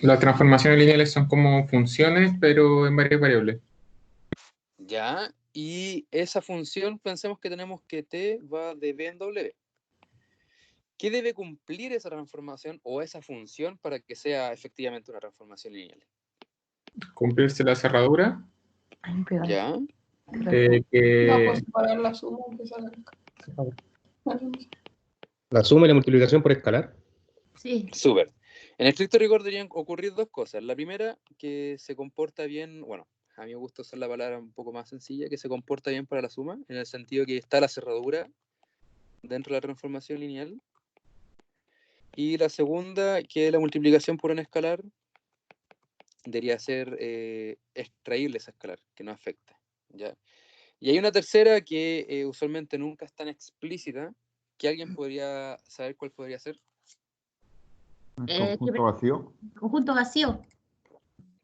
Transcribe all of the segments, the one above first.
Las transformaciones lineales son como funciones, pero en varias variables. Ya, y esa función, pensemos que tenemos que t va de b en w. ¿Qué debe cumplir esa transformación o esa función para que sea efectivamente una transformación lineal? Cumplirse la cerradura ¿Ya? de No, que... pues separar la suma que sale. La suma y la multiplicación por escalar. Sí. Súper. En estricto rigor deberían ocurrir dos cosas. La primera, que se comporta bien, bueno, a mí me gusta usar la palabra un poco más sencilla, que se comporta bien para la suma, en el sentido que está la cerradura dentro de la transformación lineal. Y la segunda, que la multiplicación por un escalar debería ser extraíble esa escalar, que no afecta. ¿Ya? Y hay una tercera que usualmente nunca es tan explícita, que alguien podría saber cuál podría ser. Conjunto vacío. Conjunto vacío.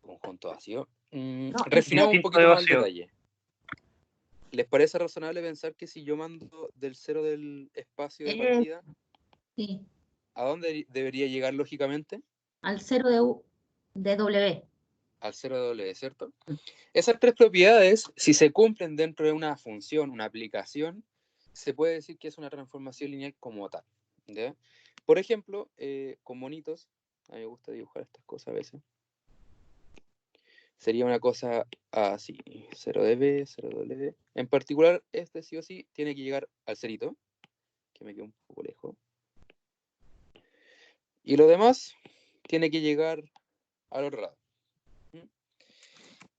Conjunto vacío. No, Refinamos un Instinto poquito de más el vacío. detalle. ¿Les parece razonable pensar que si yo mando del cero del espacio de partida, Sí, ¿a dónde debería llegar lógicamente? al 0 de W. Al cero de W, ¿cierto? Esas tres propiedades, si se cumplen dentro de una función, una aplicación, se puede decir que es una transformación lineal como tal. ¿Ya? Por ejemplo, con monitos, a mí me gusta dibujar estas cosas a veces. Sería una cosa así, 0 de B, 0 de W. En particular, este sí o sí tiene que llegar al cerito, que me quedó un poco lejos. Y lo demás tiene que llegar al otro lado.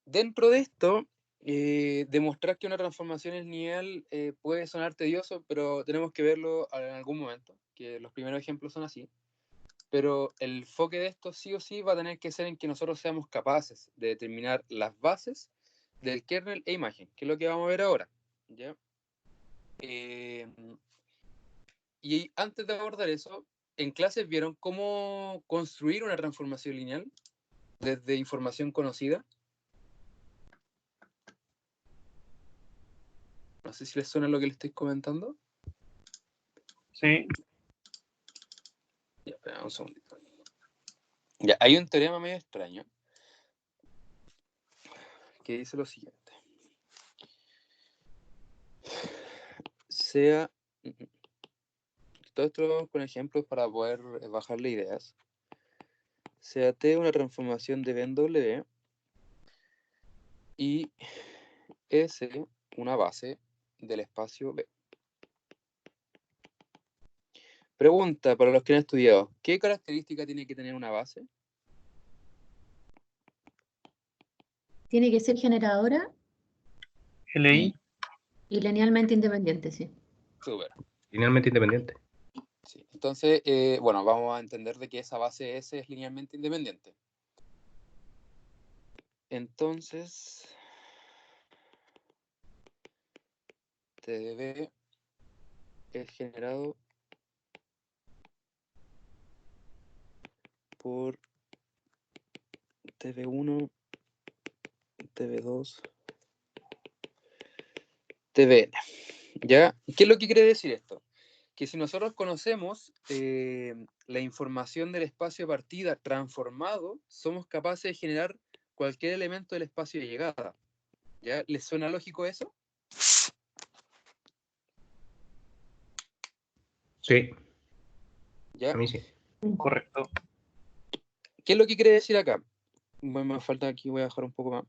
Dentro de esto, demostrar que una transformación es lineal puede sonar tedioso, pero tenemos que verlo en algún momento, que los primeros ejemplos son así. Pero el enfoque de esto sí o sí va a tener que ser en que nosotros seamos capaces de determinar las bases del kernel e imagen, que es lo que vamos a ver ahora. ¿Ya? Y antes de abordar eso, en clases vieron cómo construir una transformación lineal desde información conocida. No sé si les suena lo que les estoy comentando. Sí. Ya, espera un segundito. Ya, hay un teorema medio extraño que dice lo siguiente. Sea... Todo esto lo vamos con ejemplos para poder bajarle ideas. Sea T una transformación de B en W y S una base del espacio B. Pregunta para los que han estudiado. ¿Qué característica tiene que tener una base? Tiene que ser generadora LI. y linealmente independiente, sí. Súper. Linealmente independiente. Sí. Entonces, bueno, vamos a entender de que esa base S es linealmente independiente. Entonces, TDB es generado por TB1, TB2, TBN. ¿Ya? ¿Qué es lo que quiere decir esto? Que si nosotros conocemos la información del espacio de partida transformado, somos capaces de generar cualquier elemento del espacio de llegada. ¿Ya? ¿Les suena lógico eso? Sí, ¿Ya? a mí sí. Correcto. ¿Qué es lo que quiere decir acá? Bueno, me falta aquí, voy a dejar un poco más.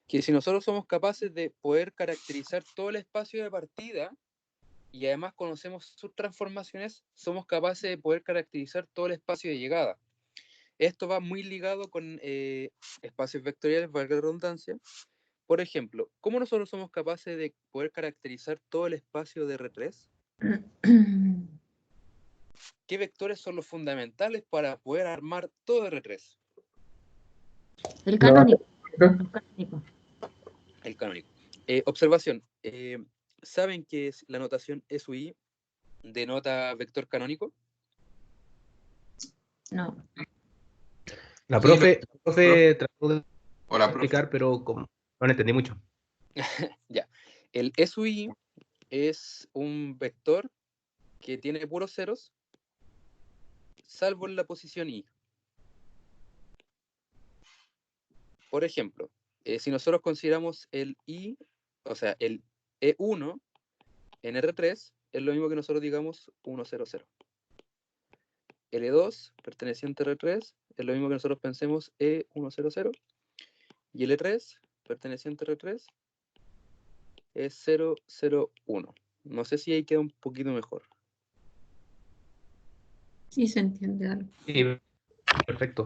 Que si nosotros somos capaces de poder caracterizar todo el espacio de partida y además conocemos sus transformaciones, somos capaces de poder caracterizar todo el espacio de llegada. Esto va muy ligado con espacios vectoriales, valga la redundancia. Por ejemplo, ¿cómo nosotros somos capaces de poder caracterizar todo el espacio de R3? ¿Qué vectores son los fundamentales para poder armar todo R3? El canónico. ¿No? El canónico. El canónico. Observación. ¿Saben que la notación SUI denota vector canónico? No. La Sí, profe trató de Hola, profe. explicar, pero como no lo entendí mucho. Ya. El SUI es un vector que tiene puros ceros, salvo en la posición I. por ejemplo, si nosotros consideramos el I, o sea, el E1 en R3, es lo mismo que nosotros digamos 1, 0, 0. El E2 perteneciente a R3 es lo mismo que nosotros pensemos E1, 0, 0. Y el E3 perteneciente a R3 es 0, 0, 1. No sé si ahí queda un poquito mejor. Sí, se entiende algo. Sí, perfecto.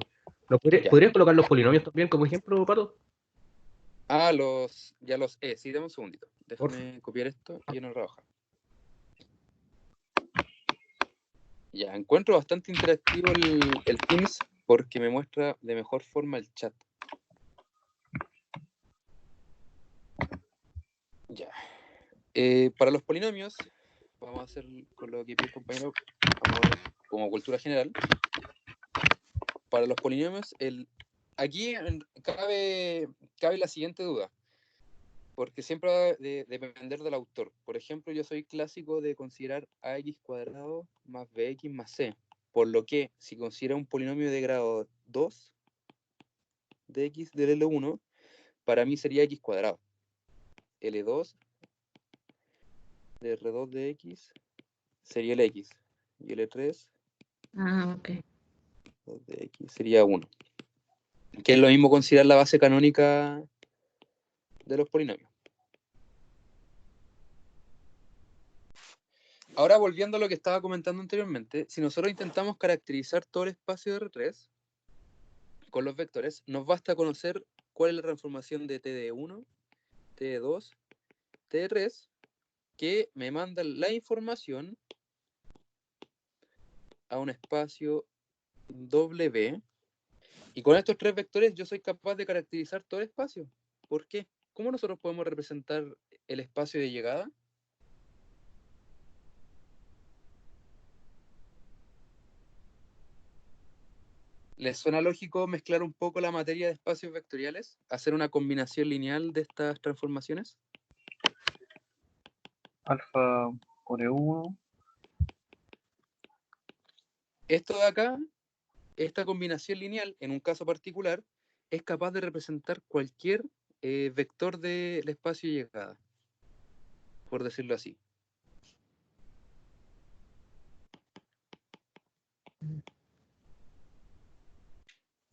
Ya. ¿Podrías colocar los polinomios también como ejemplo, Pato? Ah, ya los E. Sí, dame un segundito. Déjame copiar esto y en el rebaja. Ya, encuentro bastante interactivo el Teams porque me muestra de mejor forma el chat. Ya. Para los polinomios, vamos a hacer con lo que pide el compañero, como cultura general. Para los polinomios, aquí cabe la siguiente duda, porque siempre va a depender del autor. Por ejemplo, yo soy clásico de considerar ax cuadrado más bx más c, por lo que si considero un polinomio de grado 2 de x del L1, para mí sería x cuadrado. L2 de R2 de x sería el x, y L3 Ah, ok. de x sería 1. Que es lo mismo considerar la base canónica de los polinomios. Ahora, volviendo a lo que estaba comentando anteriormente, si nosotros intentamos caracterizar todo el espacio de R3 con los vectores, nos basta conocer cuál es la transformación de T de 1, T de 2, T de 3, que me manda la información a un espacio W, y con estos tres vectores yo soy capaz de caracterizar todo el espacio. ¿Por qué? ¿Cómo nosotros podemos representar el espacio de llegada? ¿Les suena lógico mezclar un poco la materia de espacios vectoriales? ¿Hacer una combinación lineal de estas transformaciones? Alfa por E1. Esto de acá, esta combinación lineal, en un caso particular, es capaz de representar cualquier vector del espacio de llegada, por decirlo así.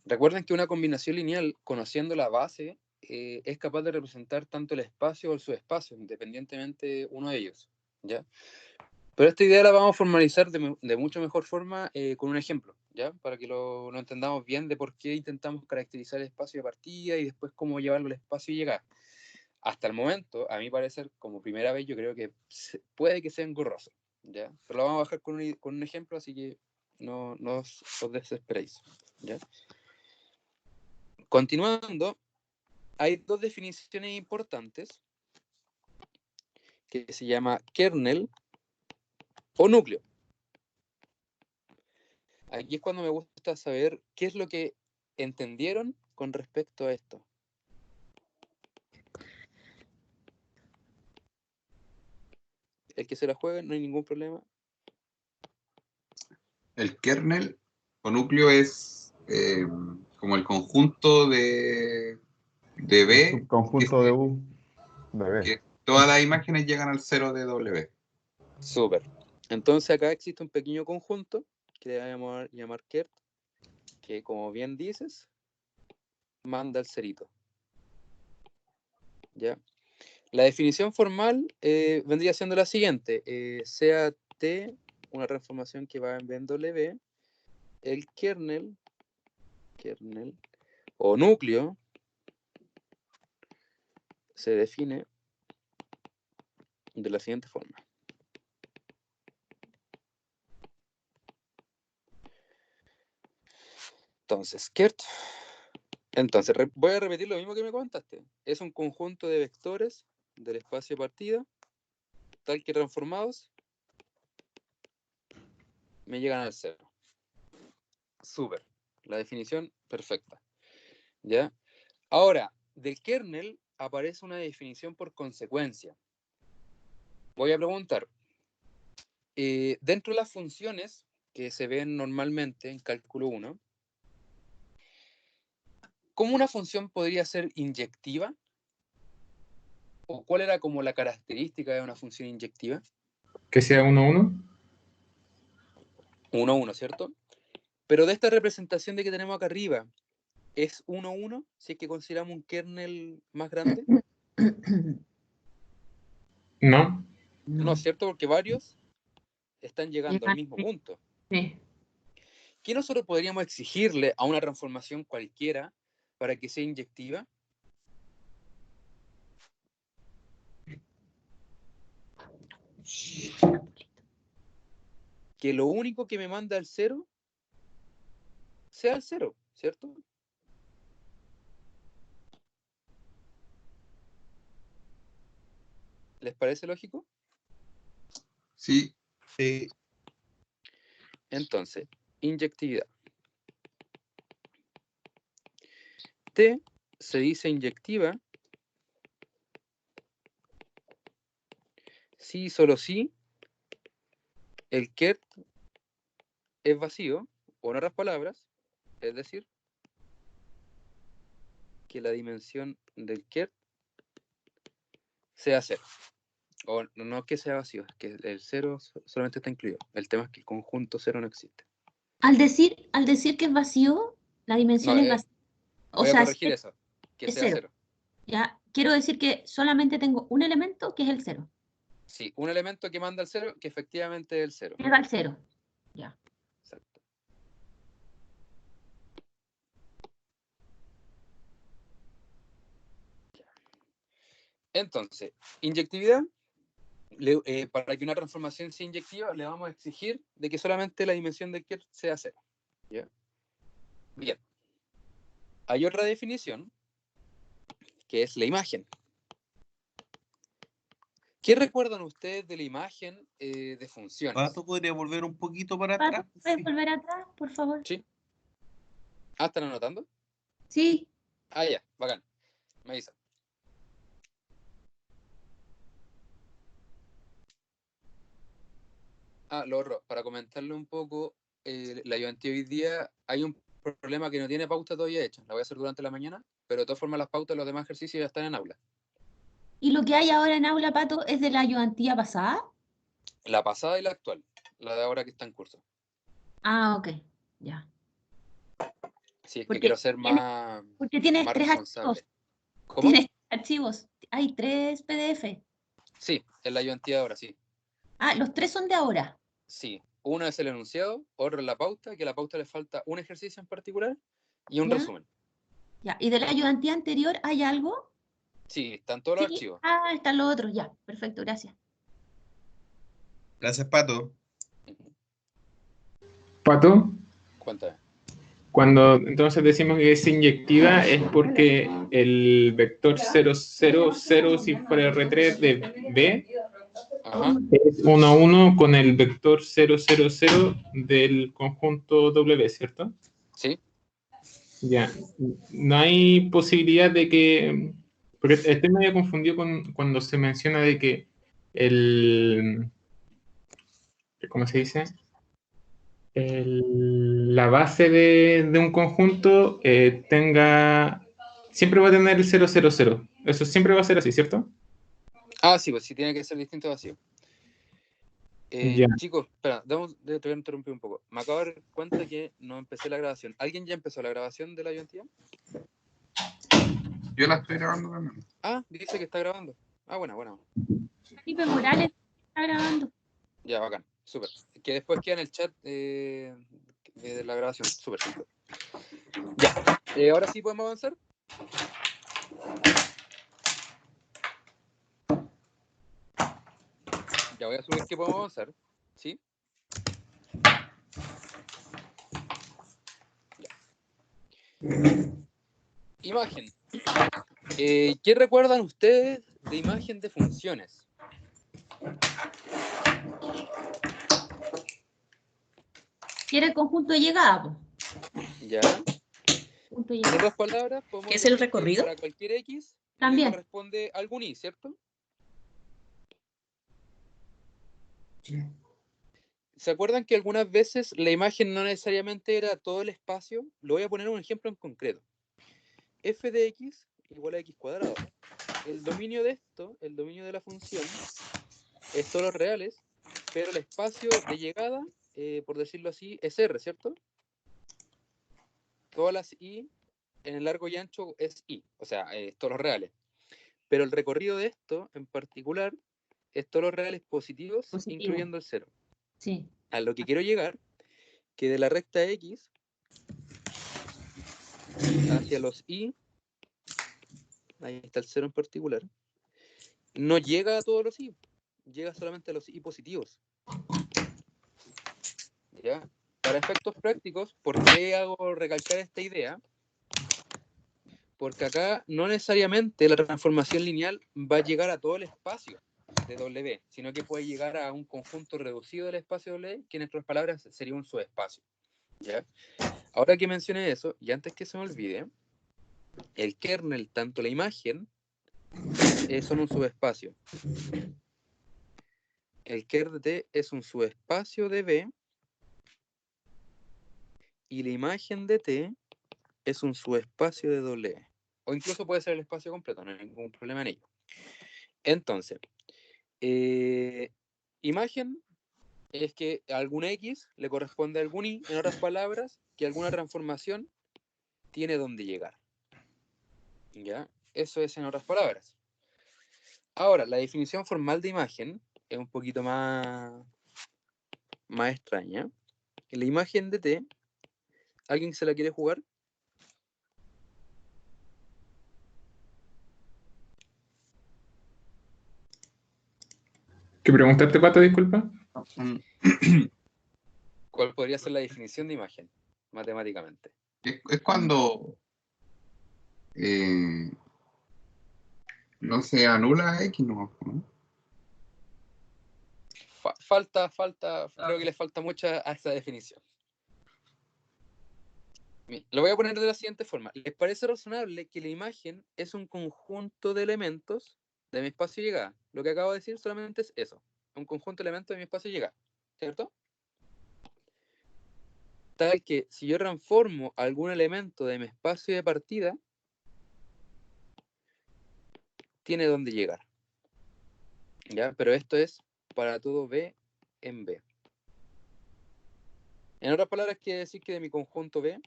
Recuerden que una combinación lineal, conociendo la base, es capaz de representar tanto el espacio o el subespacio, independientemente uno de ellos, ¿ya? Pero esta idea la vamos a formalizar de mucho mejor forma con un ejemplo, ¿ya? Para que lo entendamos bien de por qué intentamos caracterizar el espacio de partida y después cómo llevarlo al espacio de llegada. Hasta el momento, a mi parecer, como primera vez, yo creo que puede que sea engorroso, ¿ya? Pero lo vamos a bajar con un ejemplo, así que no os desesperéis, ¿ya? Continuando, hay dos definiciones importantes que se llama kernel o núcleo. Aquí es cuando me gusta saber qué es lo que entendieron con respecto a esto. El que se la juegue, no hay ningún problema. El kernel o núcleo es como el conjunto de B, Subconjunto de U de B. que todas las imágenes llegan al 0 de W. Súper. Entonces acá existe un pequeño conjunto que le vamos a llamar kert, que como bien dices, manda el cerito. ¿Ya? La definición formal vendría siendo la siguiente. Sea T una transformación que va en W, el kernel o núcleo se define de la siguiente forma. Entonces, kert. Entonces, voy a repetir lo mismo que me comentaste. Es un conjunto de vectores del espacio de partida, tal que transformados me llegan al cero. Súper. La definición perfecta. ¿Ya? Ahora, del kernel aparece una definición por consecuencia. Voy a preguntar, dentro de las funciones que se ven normalmente en cálculo 1, ¿Cómo una función podría ser inyectiva? ¿O cuál era como la característica de una función inyectiva? Que sea 1-1. 1-1, ¿cierto? Pero de esta representación de que tenemos acá arriba, ¿es 1-1 si es que consideramos un kernel más grande? No. No, ¿cierto? Porque varios están llegando al Llegan, mismo punto. sí. ¿Qué nosotros podríamos exigirle a una transformación cualquiera para que sea inyectiva? Que lo único que me manda al 0 sea el 0, ¿cierto? ¿Les parece lógico? Sí. Sí. Entonces, inyectividad. T se dice inyectiva si solo si el ket es vacío, o en otras palabras, es decir, que la dimensión del ket sea 0. O no que sea vacío, es que el 0 solamente está incluido. El tema es que el conjunto 0 no existe. Al decir que es vacío, la dimensión No, es vacía. O voy a sea, corregir eso, que es sea 0. 0. Ya, quiero decir que solamente tengo un elemento que es el 0. Sí, un elemento que manda al 0, que efectivamente es el 0. Llega al 0. Ya. Exacto. Entonces, inyectividad, para que una transformación sea inyectiva, le vamos a exigir de que solamente la dimensión del ket sea 0. ¿Ya? Bien. Hay otra definición, que es la imagen. ¿Qué recuerdan ustedes de la imagen de funciones? Pato, ¿podría volver un poquito para Pato, atrás? ¿puedes Sí. volver atrás, por favor? Sí. Ah, ¿están anotando? Sí. Ah, ya, bacán. Me avisa. Ah, lo otro, para comentarle un poco, la ayudantía hoy día hay un problema que no tiene pauta todavía hecha. La voy a hacer durante la mañana, pero de todas formas las pautas de los demás ejercicios ya están en aula. ¿Y lo que hay ahora en aula, Pato, es de la ayudantía pasada? La pasada y la actual, la de ahora que está en curso. Ah, ok. Ya. Si es que Porque quiero ser más tienes 3 responsable. archivos. ¿Cómo? Tienes archivos. Hay 3 PDF. Sí, en la ayudantía de ahora, sí. Ah, los 3 son de ahora. Sí, uno es el enunciado, otro es la pauta, que a la pauta le falta un ejercicio en particular y un ¿Ya? resumen. Ya. ¿Y de la ayudantía anterior hay algo? Sí, están todos los Sí. archivos. Ah, están los otros. Ya. Perfecto, gracias. Gracias, Pato. Pato, Cuéntame. cuando entonces decimos que es inyectiva es porque el vector 0, 0, 0, si fuera R3 de B, Ajá. es 1-1 con el vector 0, 0, 0 del conjunto W, ¿cierto? Sí. Ya. No hay posibilidad de que... Porque estoy medio confundido con cuando se menciona de que el... ¿Cómo se dice? La base de un conjunto tenga... Siempre va a tener el 0, 0, 0. Eso siempre va a ser así, ¿cierto? Ah, sí, pues sí tiene que ser distinto vacío. Ya. Chicos, espera, te voy a interrumpir un poco. Me acabo de dar cuenta que no empecé la grabación. ¿Alguien ya empezó la grabación de la ayudantía? Yo la estoy grabando también. Ah, dice que está grabando. Ah, bueno. Felipe Morales está grabando. Ya, bacán. Súper. Que después queda en el chat de la grabación. Súper simple. Ya. Ahora sí podemos avanzar. Ya voy a asumir que podemos avanzar. ¿Sí? Ya. Imagen. ¿Qué recuerdan ustedes de imagen de funciones? Quiere el conjunto de llegada, po. Ya. Conjunto de En llegada. otras palabras, podemos ¿Qué es el decir que recorrido? para cualquier X le También. corresponde algún Y, ¿cierto? ¿Se acuerdan que algunas veces la imagen no necesariamente era todo el espacio? Lo voy a poner un ejemplo en concreto. f de x igual a x cuadrado. El dominio de esto, el dominio de la función, es todos los reales, pero el espacio de llegada, por decirlo así, es R, ¿cierto? Todas las i en el largo y ancho es i, o sea, todos los reales. Pero el recorrido de esto, en particular, es todos los reales positivos, incluyendo el 0. Sí. A lo que quiero llegar, que de la recta X hacia los i, ahí está el 0 en particular, no llega a todos los i, llega solamente a los i positivos. ¿Ya? Para efectos prácticos, ¿por qué hago recalcar esta idea? Porque acá no necesariamente la transformación lineal va a llegar a todo el espacio de W, sino que puede llegar a un conjunto reducido del espacio W, que en otras palabras sería un subespacio. ¿Ya? Ahora que mencioné eso, y antes que se me olvide, el kernel, tanto la imagen, son un subespacio. El kernel de T es un subespacio de B, y la imagen de T es un subespacio de W. O incluso puede ser el espacio completo, no hay ningún problema en ello. Entonces, imagen es que a algún X le corresponde a algún Y, en otras palabras, que alguna transformación tiene donde llegar. ¿Ya? Eso es en otras palabras. Ahora, la definición formal de imagen es un poquito más extraña. La imagen de T, ¿alguien se la quiere jugar? ¿Qué preguntaste, Pato? Disculpa. ¿Cuál podría ser la definición de imagen, matemáticamente? Es cuando no se anula X, ¿no? Falta, creo que le falta mucho a esa definición. Lo voy a poner de la siguiente forma. ¿Les parece razonable que la imagen es un conjunto de elementos de mi espacio de llegada? Lo que acabo de decir solamente es eso. Un conjunto de elementos de mi espacio de llegada. ¿Cierto? Tal que si yo transformo algún elemento de mi espacio de partida, tiene donde llegar. ¿Ya? Pero esto es para todo B en B. En otras palabras, quiere decir que de mi conjunto B,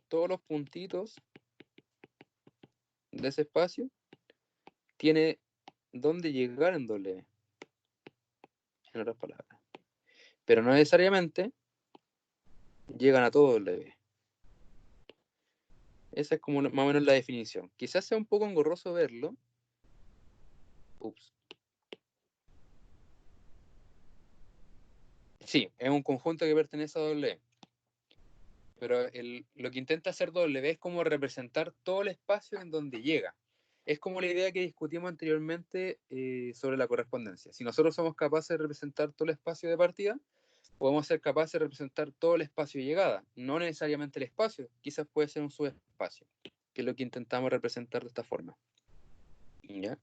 todos los puntitos de ese espacio tiene donde llegar en W. En otras palabras. Pero no necesariamente llegan a todo W. Esa es como más o menos la definición. Quizás sea un poco engorroso verlo. Ups. Sí, es un conjunto que pertenece a W. Pero lo que intenta hacer W es como representar todo el espacio en donde llega. Es como la idea que discutimos anteriormente sobre la correspondencia. Si nosotros somos capaces de representar todo el espacio de partida, podemos ser capaces de representar todo el espacio de llegada. No necesariamente el espacio, quizás puede ser un subespacio, que es lo que intentamos representar de esta forma. ¿Ya?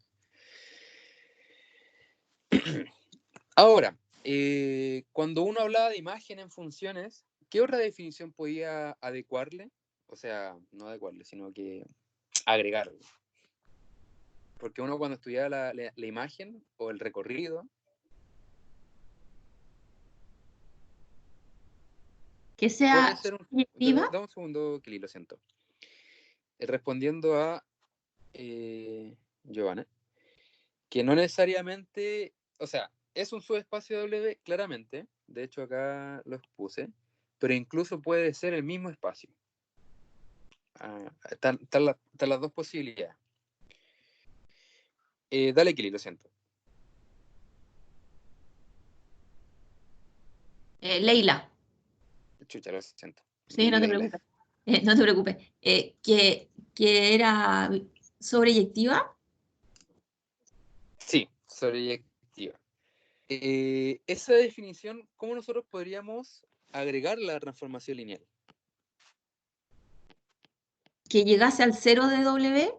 Ahora, cuando uno hablaba de imagen en funciones, ¿qué otra definición podía adecuarle? O sea, no adecuarle, sino que agregarle. Porque uno cuando estudiaba la imagen o el recorrido... Que sea puede ser proyectiva. dame un segundo, Kelly, lo siento. Respondiendo a Giovanna, que no necesariamente, o sea, es un subespacio W, claramente, de hecho acá lo expuse, pero incluso puede ser el mismo espacio. Están las dos posibilidades. Dale, Kelly, lo siento. Leila. Chucha, lo siento. Sí, no te Leila. preocupes. No te preocupes. Que era sobreyectiva. Sí, sobreyectiva. Esa definición, ¿cómo nosotros podríamos agregar la transformación lineal? Que llegase al 0 de W,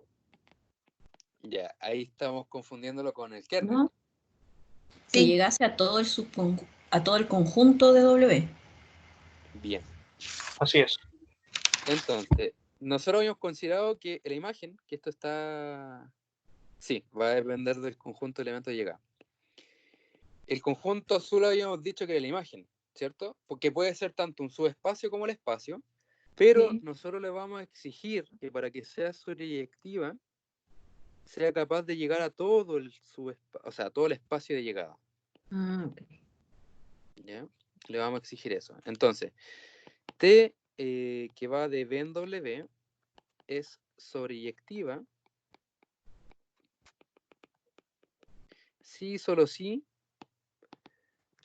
Ya, ahí estamos confundiéndolo con el kernel. ¿no? Que Sí. llegase a todo el conjunto de W. Bien. Así es. Entonces, nosotros habíamos considerado que la imagen, que esto está... Sí, va a depender del conjunto de elementos de llegada. El conjunto azul habíamos dicho que era la imagen, ¿cierto? Porque puede ser tanto un subespacio como el espacio, pero Sí. nosotros le vamos a exigir que para que sea sobreyectiva sea capaz de llegar a todo el o sea, todo el espacio de llegada. Ok. ¿Ya? Le vamos a exigir eso. Entonces, T que va de B en W es sobreyectiva si solo si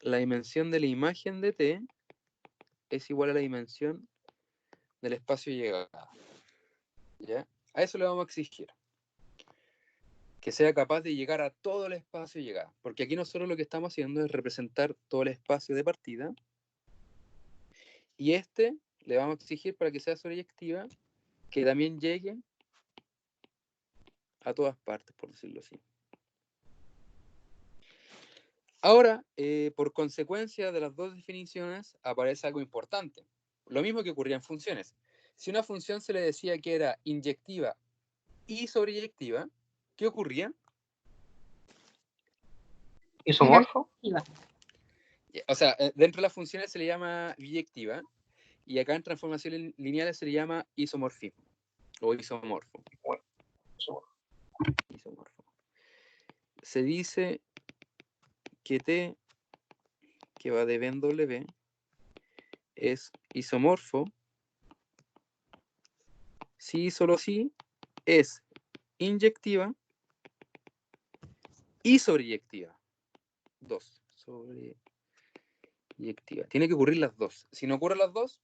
la dimensión de la imagen de T es igual a la dimensión del espacio de llegada. ¿Ya? A eso le vamos a exigir. Que sea capaz de llegar a todo el espacio de llegada. Porque aquí nosotros lo que estamos haciendo es representar todo el espacio de partida. Y le vamos a exigir para que sea sobreyectiva que también llegue a todas partes, por decirlo así. Ahora, por consecuencia de las dos definiciones, aparece algo importante. Lo mismo que ocurría en funciones. Si una función se le decía que era inyectiva y sobreyectiva, ¿qué ocurría? ¿Isomorfo? O sea, dentro de las funciones se le llama biyectiva, y acá en transformaciones lineales se le llama isomorfismo, o isomorfo. Bueno, Isomorfo. Se dice que T, que va de B en W, es isomorfo si y solo si es inyectiva y sobreyectiva. Dos. Sobreyectiva. Tiene que ocurrir las dos. Si no ocurren las dos,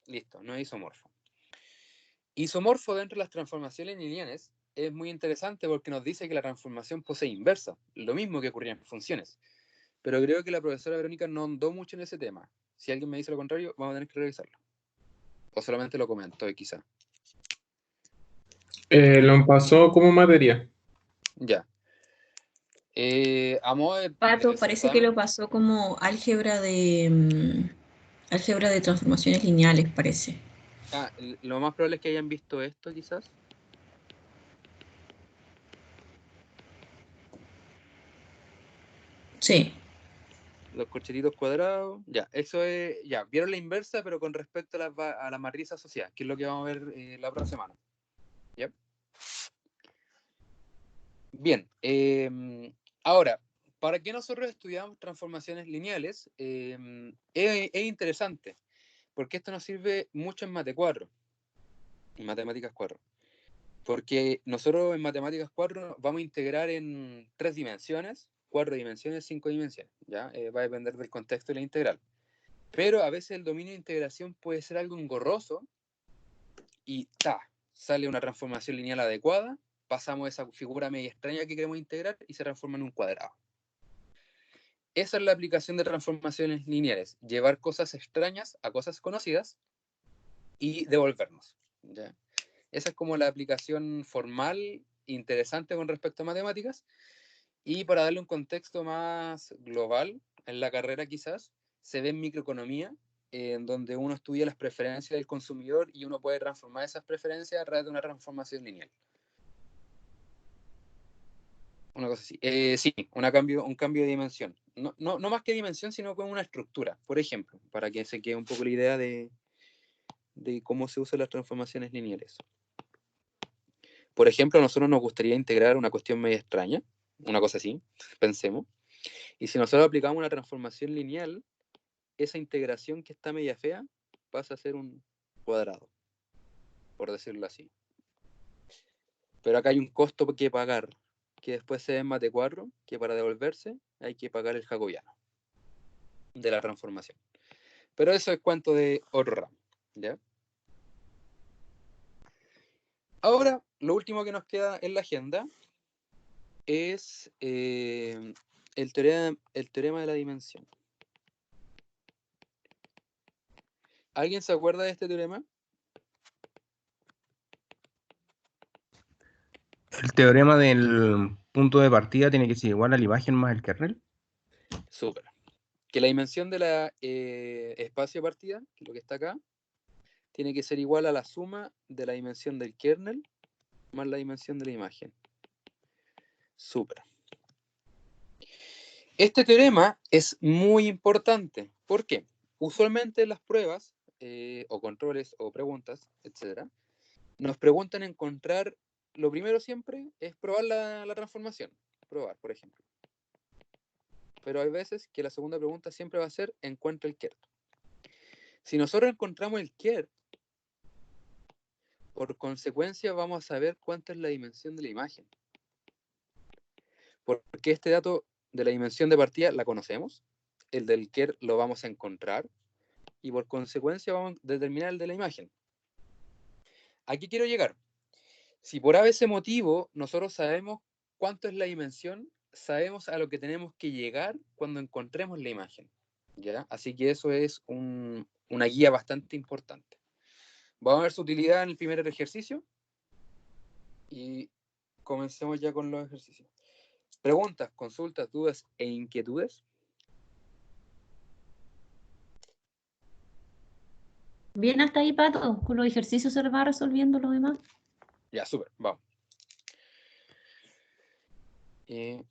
listo, no es isomorfo. Isomorfo dentro de las transformaciones lineales es muy interesante porque nos dice que la transformación posee inversa, lo mismo que ocurría en funciones. Pero creo que la profesora Verónica no andó mucho en ese tema. Si alguien me dice lo contrario, vamos a tener que revisarlo. O solamente lo comentó, quizá. Lo pasó como materia. Ya. A modo de Pato, parece que certamen, lo pasó como álgebra de transformaciones lineales, parece. lo más probable es que hayan visto esto, quizás. Sí. Los corchetitos cuadrados. Ya, eso es. Ya, vieron la inversa, pero con respecto a la matriz asociada, que es lo que vamos a ver la próxima semana. ¿Ya? Bien. Ahora, ¿para qué nosotros estudiamos transformaciones lineales? Es interesante, porque esto nos sirve mucho en Mate 4, en Matemáticas 4. Porque nosotros en Matemáticas 4 vamos a integrar en 3 dimensiones, 4 dimensiones, 5 dimensiones. ¿Ya? Va a depender del contexto de la integral. Pero a veces el dominio de integración puede ser algo engorroso y sale una transformación lineal adecuada, pasamos esa figura media extraña que queremos integrar y se transforma en un cuadrado. Esa es la aplicación de transformaciones lineales, llevar cosas extrañas a cosas conocidas y devolvernos. ¿Ya? Esa es como la aplicación formal interesante con respecto a matemáticas. Y para darle un contexto más global en la carrera quizás, se ve en microeconomía, en donde uno estudia las preferencias del consumidor y uno puede transformar esas preferencias a través de una transformación lineal. Una cosa así. Sí, un cambio de dimensión. No más que dimensión, sino con una estructura, por ejemplo, para que se quede un poco la idea de cómo se usan las transformaciones lineales. Por ejemplo, a nosotros nos gustaría integrar una cuestión media extraña, una cosa así, pensemos. Y si nosotros aplicamos una transformación lineal, esa integración que está media fea pasa a ser un cuadrado, por decirlo así. Pero acá hay un costo que pagar, que después se ve en Mate 4, que para devolverse hay que pagar el jacobiano de la transformación. Pero eso es cuento de otro ramo, ¿ya? Ahora, lo último que nos queda en la agenda es el teorema de la dimensión. ¿Alguien se acuerda de este teorema? El teorema del punto de partida tiene que ser igual a la imagen más el kernel. Súper. Que la dimensión de la espacio de partida, que es lo que está acá, tiene que ser igual a la suma de la dimensión del kernel más la dimensión de la imagen. Súper. Este teorema es muy importante. ¿Por qué? Usualmente las pruebas, o controles, o preguntas, etc., nos preguntan encontrar, lo primero siempre es probar la transformación. Probar, por ejemplo. Pero hay veces que la segunda pregunta siempre va a ser, encuentra el kern. Si nosotros encontramos el kern, por consecuencia vamos a saber cuánta es la dimensión de la imagen. Porque este dato de la dimensión de partida la conocemos, el del kern lo vamos a encontrar, y por consecuencia vamos a determinar el de la imagen. ¿A qué quiero llegar? Si por ese motivo nosotros sabemos cuánto es la dimensión, sabemos a lo que tenemos que llegar cuando encontremos la imagen, ¿ya? Así que eso es una guía bastante importante. Vamos a ver su utilidad en el primer ejercicio y comencemos ya con los ejercicios. Preguntas, consultas, dudas e inquietudes. Bien hasta ahí, Pato. Con los ejercicios se va resolviendo lo demás. Ya, súper, vamos.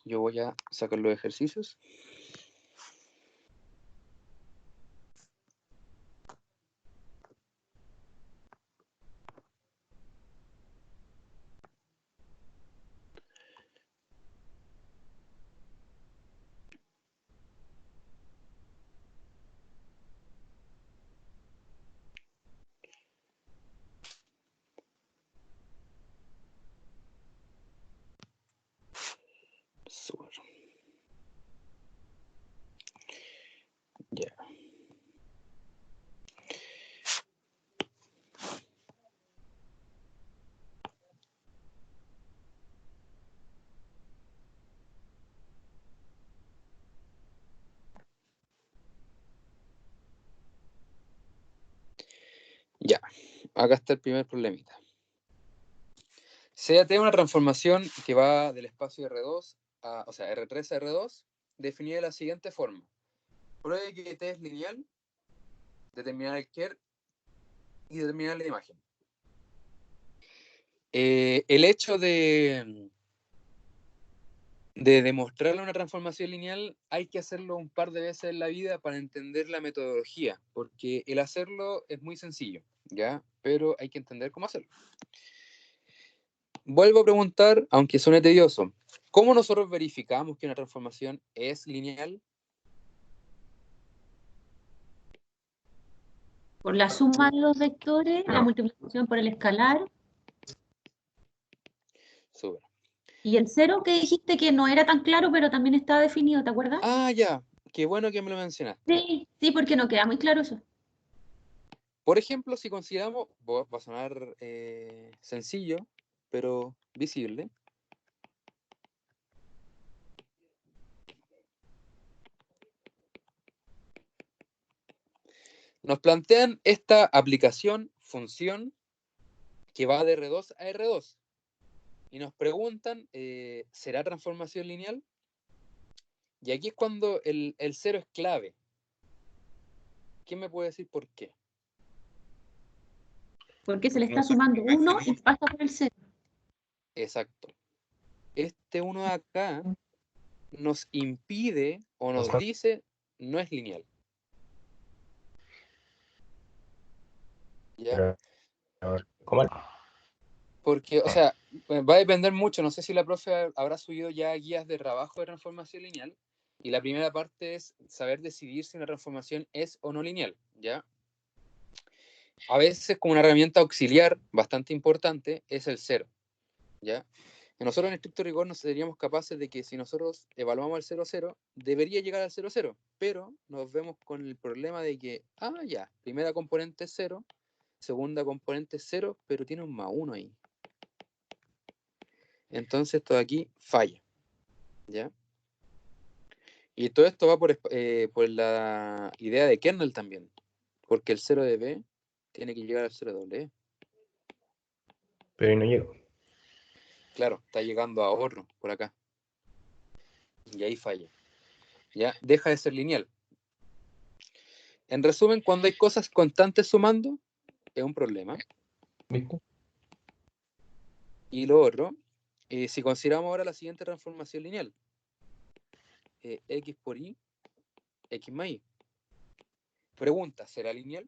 Yo voy a sacar los ejercicios. Súper. Ya. Ya, acá está el primer problemita. CAT es una transformación que va del espacio R2 o sea, R3 a R2, definida de la siguiente forma. Pruebe que T es lineal, determinar el kern y determinar la imagen. El hecho de demostrarle una transformación lineal hay que hacerlo un par de veces en la vida para entender la metodología, porque el hacerlo es muy sencillo, ¿ya? Pero hay que entender cómo hacerlo. Vuelvo a preguntar, aunque suene tedioso, ¿cómo nosotros verificamos que una transformación es lineal? Por la suma de los vectores, la multiplicación por el escalar. Súper. Y el cero que dijiste que no era tan claro, pero también estaba definido, ¿te acuerdas? Ah, ya. Qué bueno que me lo mencionaste. Sí, porque no queda muy claro eso. Por ejemplo, si consideramos, va a sonar sencillo, pero visible. Nos plantean esta aplicación, función, que va de R2 a R2. Y nos preguntan, ¿será transformación lineal? Y aquí es cuando el cero es clave. ¿Quién me puede decir por qué? Porque se le está sumando 1 y pasa por el 0. Exacto. Este 1 de acá nos impide o nos dice no es lineal. ¿Ya? ¿Cómo? Porque, o sea, va a depender mucho. No sé si la profe habrá subido ya guías de trabajo de transformación lineal. Y la primera parte es saber decidir si una transformación es o no lineal, ¿ya? A veces, como una herramienta auxiliar bastante importante, es el cero, ¿ya? Nosotros en estricto rigor no seríamos capaces de que si nosotros evaluamos el 0,0, debería llegar al 0,0, pero nos vemos con el problema de que, ya, primera componente es 0, segunda componente es 0, pero tiene un más 1 ahí. Entonces esto de aquí falla, ¿ya? Y todo esto va por la idea de kernel también, porque el 0 de B tiene que llegar al 0 de doble E. Pero ahí no llego. Claro, está llegando a ahorro por acá. Y ahí falla. Ya deja de ser lineal. En resumen, cuando hay cosas constantes sumando, es un problema. ¿Viste? Y lo otro, si consideramos ahora la siguiente transformación lineal, x por y, x más y. Pregunta, ¿será lineal?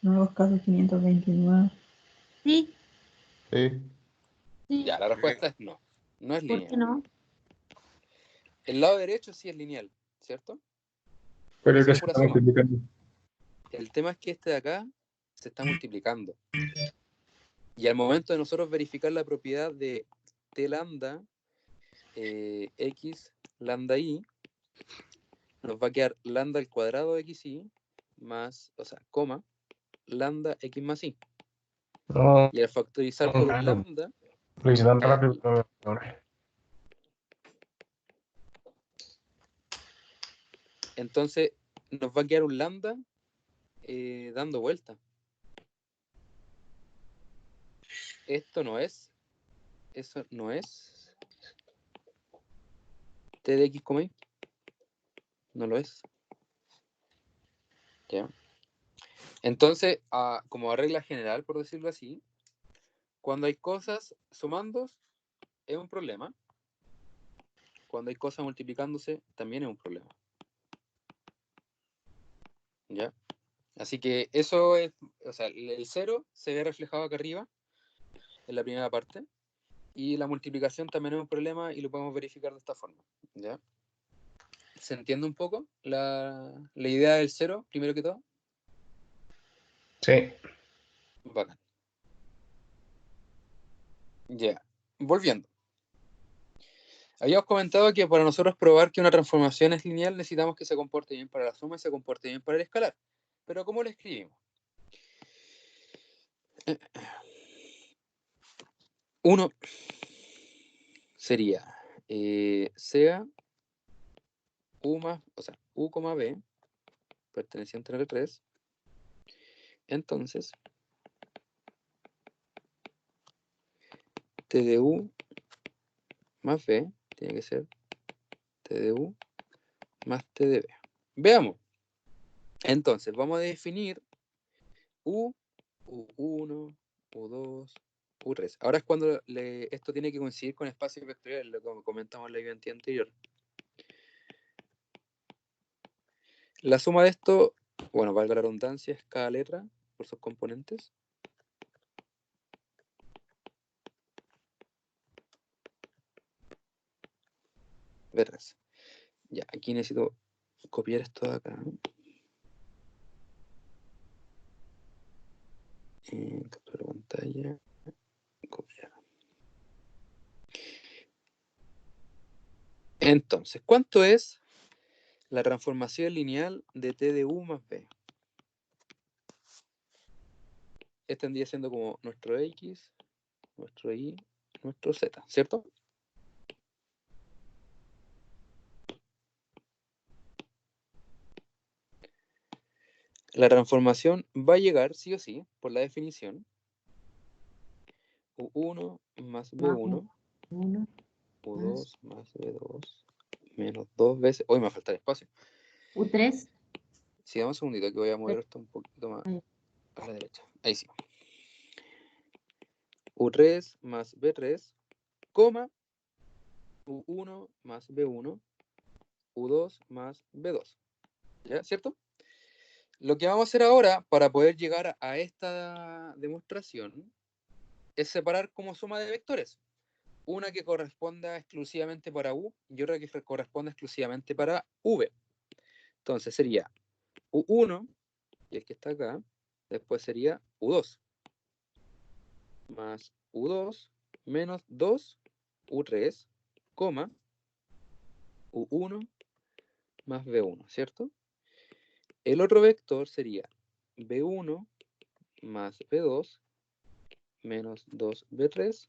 Nuevos casos 529. Sí, Sí. sí. Ya, la respuesta es no. No es ¿Por qué lineal. no? El lado derecho sí es lineal, ¿cierto? Pero Esa que es se pura está suma. multiplicando. El tema es que este de acá se está multiplicando. Y al momento de nosotros verificar la propiedad de t lambda, x lambda y, nos va a quedar lambda al cuadrado x y más, o sea, coma, lambda x más y. No, Y al factorizar por un claro. lambda, Lo hice tan ya, rápido. No. entonces nos va a quedar un lambda dando vuelta. Esto no es, eso no es t de x, y. No lo es. ¿Ya? Entonces, como regla general, por decirlo así, cuando hay cosas sumando, es un problema. Cuando hay cosas multiplicándose, también es un problema. ¿Ya? Así que eso es, o sea, el 0 se ve reflejado acá arriba, en la primera parte, y la multiplicación también es un problema y lo podemos verificar de esta forma. ¿Ya? ¿Se entiende un poco la idea del 0, primero que todo? Sí. Bacán. Ya, volviendo. Habíamos comentado que para nosotros probar que una transformación es lineal necesitamos que se comporte bien para la suma y se comporte bien para el escalar. Pero ¿cómo lo escribimos? 1 sería sea u más, o sea, u, b, perteneciente a R3. Entonces, t de u más b tiene que ser t de u más t de b. Veamos. Entonces, vamos a definir u, u1, u2, u3. Ahora es cuando esto tiene que coincidir con espacios vectoriales, lo que comentamos en la evidencia anterior. La suma de esto, bueno, valga la redundancia, es cada letra por sus componentes. Verás. Ya, aquí necesito copiar esto de acá. Captura pantalla. Copiar. Entonces, ¿cuánto es la transformación lineal de t de u más b? Este tendría siendo como nuestro x, nuestro y, nuestro z, ¿cierto? La transformación va a llegar, sí o sí, por la definición, u1 más b1, Uno, u2 más b2, menos 2 veces... Hoy me va a faltar espacio. U3. Sí, dame un segundito que voy a mover esto un poquito más Ahí. a la derecha. Ahí sí. U3 más B3, coma, U1 más B1, U2 más B2. ¿Ya? ¿Cierto? Lo que vamos a hacer ahora para poder llegar a esta demostración es separar como suma de vectores. Una que corresponda exclusivamente para U y otra que corresponda exclusivamente para V. Entonces sería U1, y el que está acá, después sería U2, más U2 menos 2 U3, coma, U1 más B1, ¿cierto? El otro vector sería B1 más B2 menos 2B3,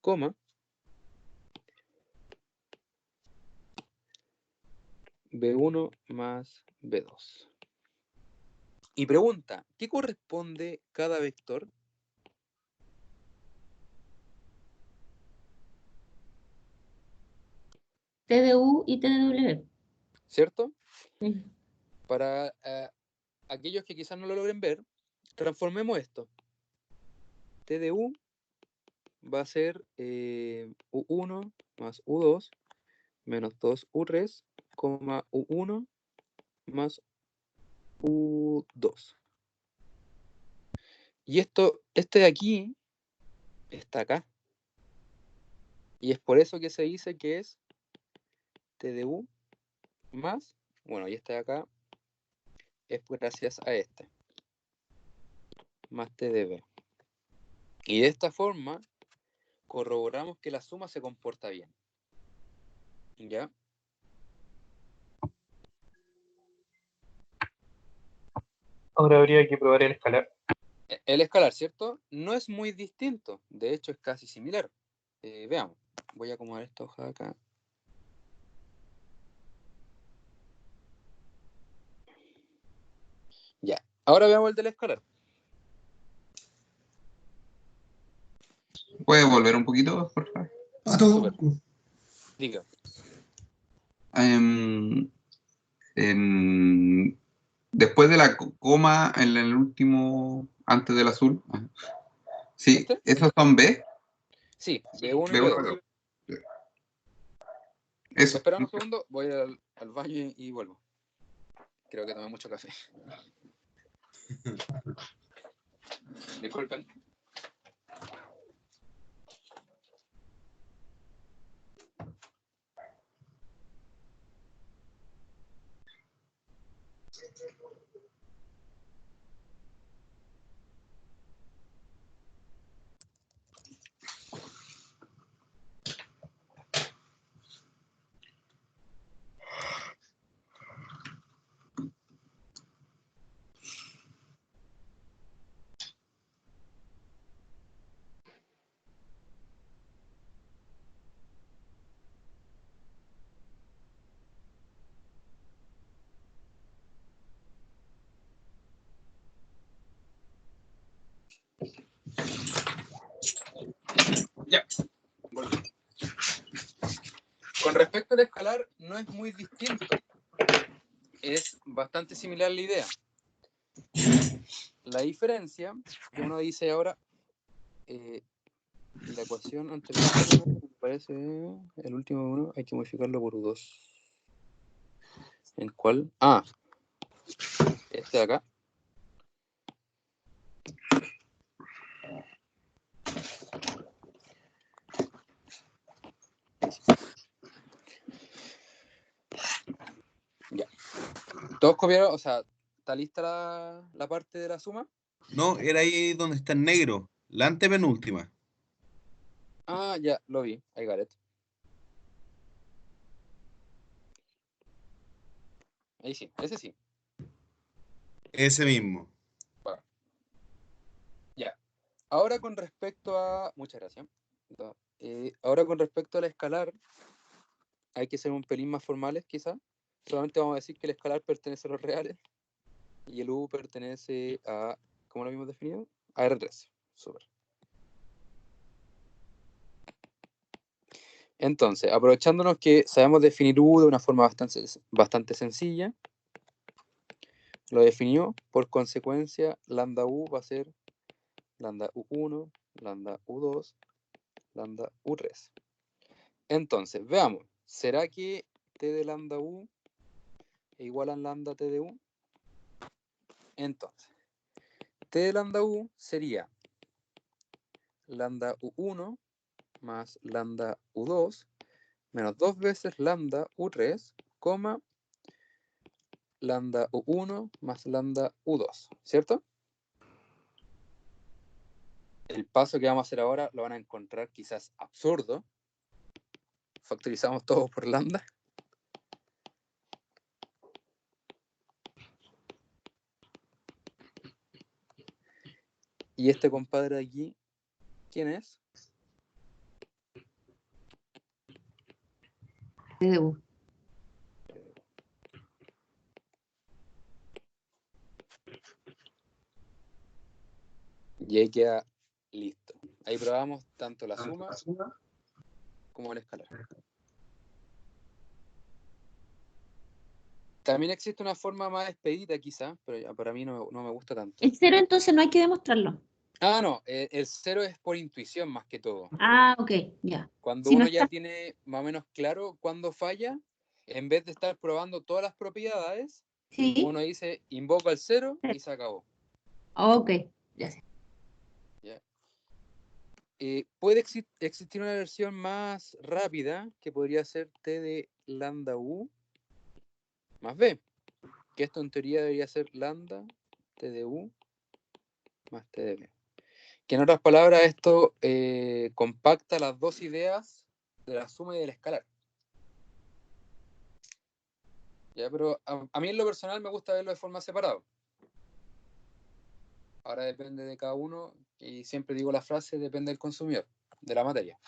coma, B1 más B2. Y pregunta, ¿qué corresponde cada vector? T de U y T de W. ¿cierto? Sí. Para aquellos que quizás no lo logren ver, transformemos esto. T de U va a ser U1 más U2 menos 2U3, U1 más U2. Y este de aquí está acá. Y es por eso que se dice que es T de U más, bueno, y este de acá es gracias a este, más T de B. Y de esta forma corroboramos que la suma se comporta bien. ¿Ya? Ahora habría que probar el escalar. El escalar, ¿cierto? No es muy distinto, de hecho es casi similar. Veamos, voy a acomodar esta hoja de acá. Ya, ahora veamos el del escalar. ¿Puede volver un poquito, por favor? Súper. Diga. Después de la coma en el último, antes del azul. Sí, ¿Este? ¿esos son B? Sí, B1 y B1, B2. B2. Eso. Espera un segundo, voy al baño y vuelvo. Creo que tomé mucho café. Disculpen. Ya, volví. Con respecto al escalar, no es muy distinto. Es bastante similar la idea. La diferencia que uno dice ahora, la ecuación anterior, me parece, el último uno, hay que modificarlo por U2. ¿En cuál? Ah, este de acá. Ya. ¿Todos copiaron? O sea, ¿está lista la parte de la suma? No, era ahí donde está en negro, la antepenúltima. Ah, ya, lo vi. I got it. Ahí sí, ese sí. Ese mismo. Bueno. Ya. Ahora con respecto a... Muchas gracias. Ahora con respecto al escalar, hay que ser un pelín más formales, quizás. Solamente vamos a decir que el escalar pertenece a los reales y el U pertenece a... ¿Cómo lo habíamos definido? A R3. Súper. Entonces, aprovechándonos que sabemos definir U de una forma bastante sencilla, lo definió, por consecuencia, lambda U va a ser lambda U1, lambda U2, lambda U3. Entonces, veamos, ¿será que T de lambda U es igual a lambda T de U? Entonces, T de lambda U sería lambda U1 más lambda U2 menos 2 veces lambda U3, lambda U1 más lambda U2, ¿cierto? El paso que vamos a hacer ahora lo van a encontrar quizás absurdo. Factorizamos todo por lambda. Y este compadre de aquí, ¿quién es? T de U. Y ahí queda listo. Ahí probamos tanto la suma como el escalar. También existe una forma más expedita quizá, pero ya para mí no me gusta tanto. El 0 entonces no hay que demostrarlo. Ah, no, el 0 es por intuición más que todo. Ah, ok, ya. Cuando Si no uno ya está- tiene más o menos claro cuándo falla, en vez de estar probando todas las propiedades, Sí, uno dice invoca el 0 y se acabó. ok, ya sé. ¿Ya? Puede existir una versión más rápida que podría ser T de lambda U más B, que esto en teoría debería ser lambda T de U más T de B. Que en otras palabras esto compacta las dos ideas de la suma y del escalar. ¿Ya? Pero a mí en lo personal me gusta verlo de forma separada. Ahora depende de cada uno, y siempre digo la frase, depende del consumidor, de la materia.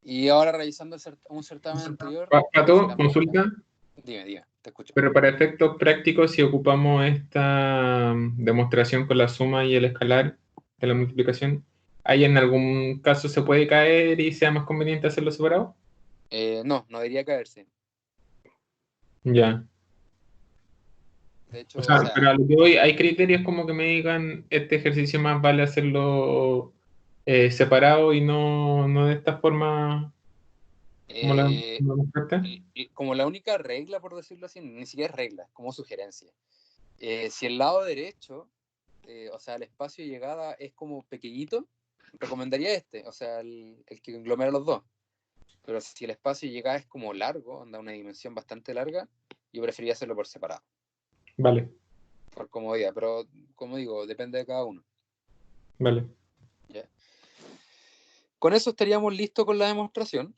Y ahora revisando un certamen anterior... Pato, consulta. Dime, te escucho. Pero para efectos prácticos, si ocupamos esta demostración con la suma y el escalar de la multiplicación, ¿hay en algún caso se puede caer y sea más conveniente hacerlo separado? No debería caerse. Ya. De hecho, O sea, pero a lo que voy, hay criterios como que me digan, este ejercicio más vale hacerlo separado y no de esta forma como la mostraste. como la única regla, por decirlo así, ni siquiera es regla, es como sugerencia. Si el lado derecho, o sea, el espacio de llegada es como pequeñito, recomendaría este, o sea, el que conglomera los dos. Pero si el espacio de llegada es como largo, anda una dimensión bastante larga, yo preferiría hacerlo por separado. Vale. Por comodidad, pero como digo, depende de cada uno. Vale. ¿Ya? Con eso estaríamos listos con la demostración.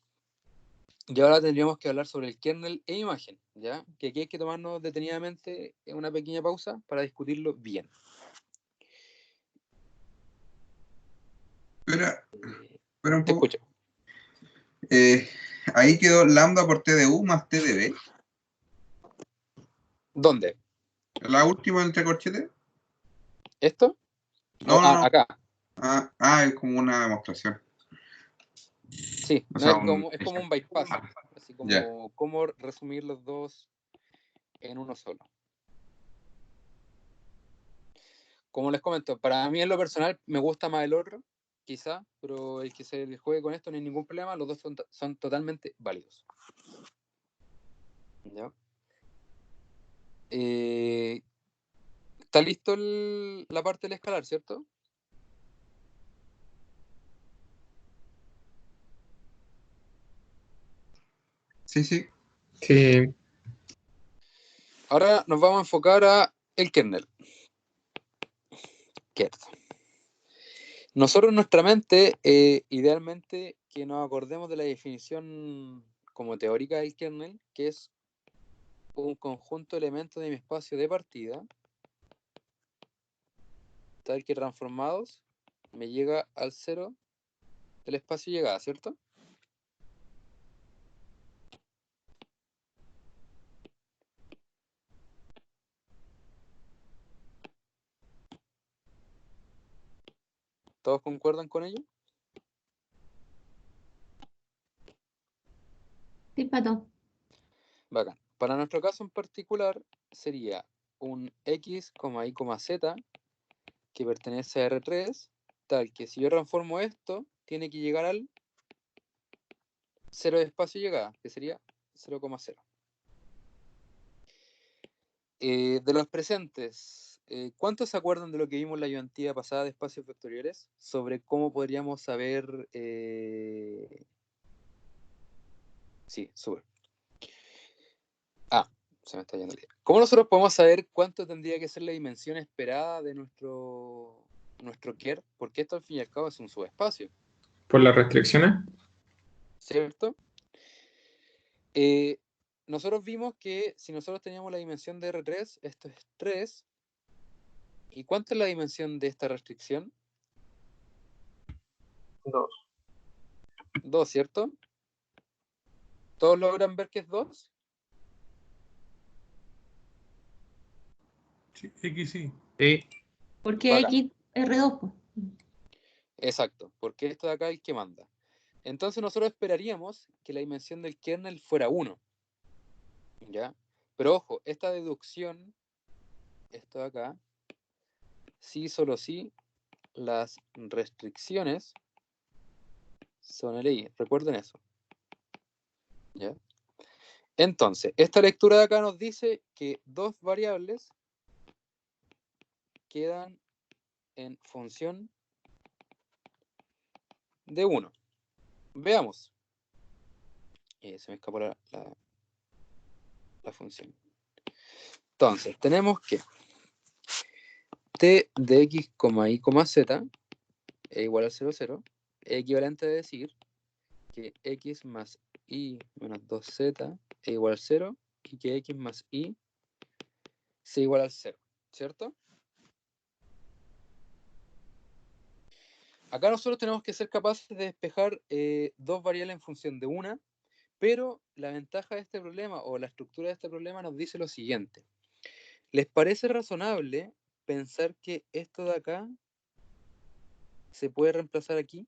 Y ahora tendríamos que hablar sobre el kernel e imagen, ¿ya? Que aquí hay que tomarnos detenidamente una pequeña pausa para discutirlo bien. Espera un Te poco. escucho. Ahí quedó lambda por T de U más T de B. ¿Dónde? La última entre corchetes. ¿Esto? No. Acá. Es como una demostración. Sí, O no, sea, es como un bypass. Así como ya. cómo resumir los dos en uno solo. Como les comento, para mí en lo personal me gusta más el otro, quizá, pero el que se juegue con esto no hay ningún problema, los dos son totalmente válidos. ¿Ya? ¿Está listo la parte del escalar, cierto? Sí. Sí. Ahora nos vamos a enfocar a el kernel. Nosotros en nuestra mente, idealmente que nos acordemos de la definición como teórica del kernel, que es un conjunto de elementos de mi espacio de partida, tal que transformados me llega al 0 del espacio de llegada, ¿cierto? ¿Todos concuerdan con ello? Sí, Pato. Bacán. Para nuestro caso en particular sería un x, y, z que pertenece a R3, tal que si yo transformo esto, tiene que llegar al 0 de espacio de llegada, que sería 0,0. De los presentes, ¿cuántos se acuerdan de lo que vimos en la ayudantía pasada de espacios vectoriales? Sobre cómo podríamos saber... Sí, súper. Se me está yendo el día. ¿Cómo nosotros podemos saber cuánto tendría que ser la dimensión esperada de nuestro KER? Porque esto al fin y al cabo es un subespacio. ¿Por las restricciones? ¿Cierto? Nosotros vimos que si nosotros teníamos la dimensión de R3, esto es 3. ¿Y cuánto es la dimensión de esta restricción? 2. 2, ¿cierto? ¿Todos logran ver que es 2? Sí, X sí. Sí. Porque Bacán. X R2, pues. Exacto, porque esto de acá es el que manda. Entonces nosotros esperaríamos que la dimensión del kernel fuera 1. ¿Ya? Pero ojo, esta deducción, esto de acá, sí, solo sí, las restricciones son LI. Recuerden eso. ¿Ya? Entonces, esta lectura de acá nos dice que dos variables quedan en función de 1. Veamos. Se me escapó la función. Entonces, tenemos que t de x, y, z es igual al 0, 0. Es equivalente a decir que x más y menos 2z es igual al 0 y que x más y sea igual al 0, ¿cierto? Acá nosotros tenemos que ser capaces de despejar dos variables en función de una, pero la ventaja de este problema o la estructura de este problema nos dice lo siguiente. ¿Les parece razonable pensar que esto de acá se puede reemplazar aquí?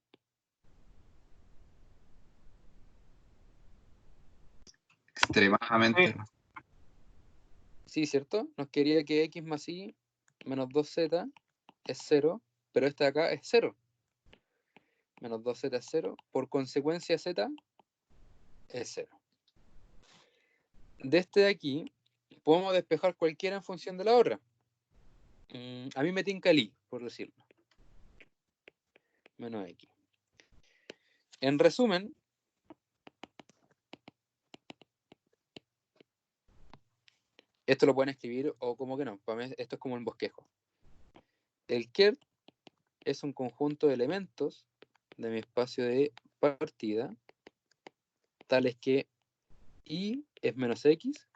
Extremadamente. Sí, ¿cierto? Nos quería que x más y menos 2z es 0, pero este de acá es 0. Menos 2z es 0. Por consecuencia, z es 0. De este de aquí, podemos despejar cualquiera en función de la otra. A mí me tinca el i, por decirlo. Menos x. En resumen, esto lo pueden escribir o como que no. Para mí esto es como un bosquejo. El kern es un conjunto de elementos de mi espacio de partida, tales que y es menos x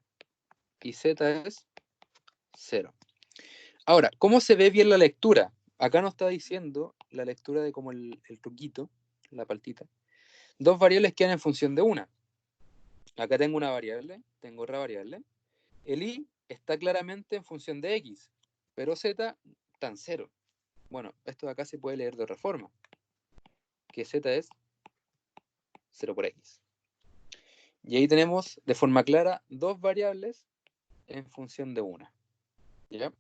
y z es 0. Ahora, ¿cómo se ve bien la lectura? Acá nos está diciendo la lectura de como el truquito, la paltita. Dos variables quedan en función de una. Acá tengo una variable, tengo otra variable. El i está claramente en función de x, pero z está en 0. Bueno, esto de acá se puede leer de otra forma, que z es 0 por x. Y ahí tenemos de forma clara dos variables en función de una. ¿Ya?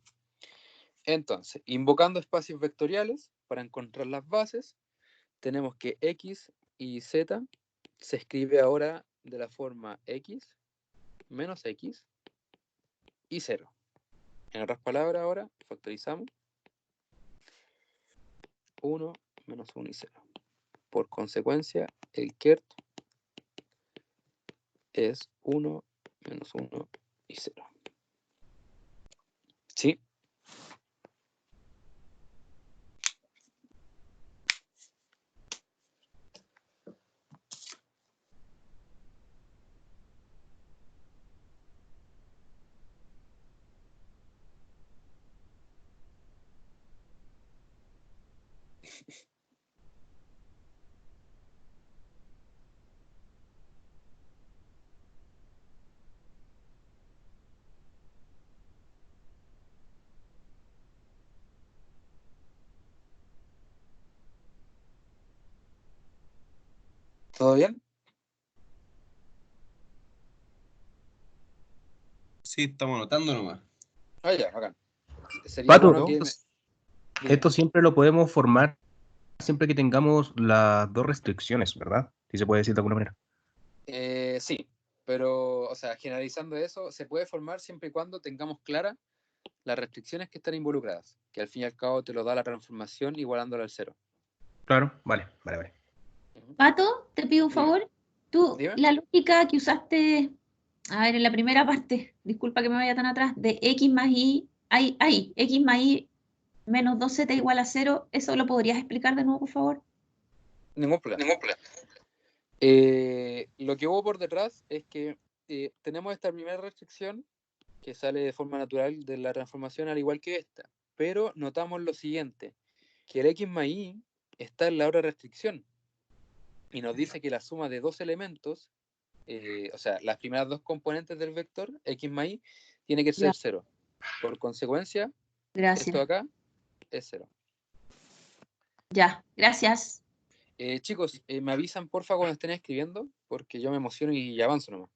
Entonces, invocando espacios vectoriales para encontrar las bases, tenemos que x y z se escribe ahora de la forma x menos x y 0. En otras palabras, ahora factorizamos 1 menos 1 y 0. Por consecuencia, el kern es 1 menos 1 y 0. ¿Sí? ¿Todo bien? Sí, estamos anotando nomás. Ah, ya, bacán. Sería Pato, bueno que... esto siempre lo podemos formar siempre que tengamos las dos restricciones, ¿verdad? Si se puede decir de alguna manera. Sí, pero, o sea, generalizando eso, se puede formar siempre y cuando tengamos claras las restricciones que están involucradas, que al fin y al cabo te lo da la transformación igualándola al 0. Claro, vale. Pato, te pido un Dime. favor. Tú, Dime. la lógica que usaste, a ver, en la primera parte, disculpa que me vaya tan atrás, de x más y, x más y menos 2z igual a 0, ¿eso lo podrías explicar de nuevo, por favor? Ningún problema. Lo que hubo por detrás es que tenemos esta primera restricción que sale de forma natural de la transformación al igual que esta, pero notamos lo siguiente, que el x más y está en la otra restricción y nos dice que la suma de dos elementos, o sea, las primeras dos componentes del vector, x más y, tiene que ser Ya. 0. Por consecuencia, Gracias. esto acá es 0. Ya, gracias. Chicos, me avisan porfa cuando estén escribiendo, porque yo me emociono y avanzo nomás.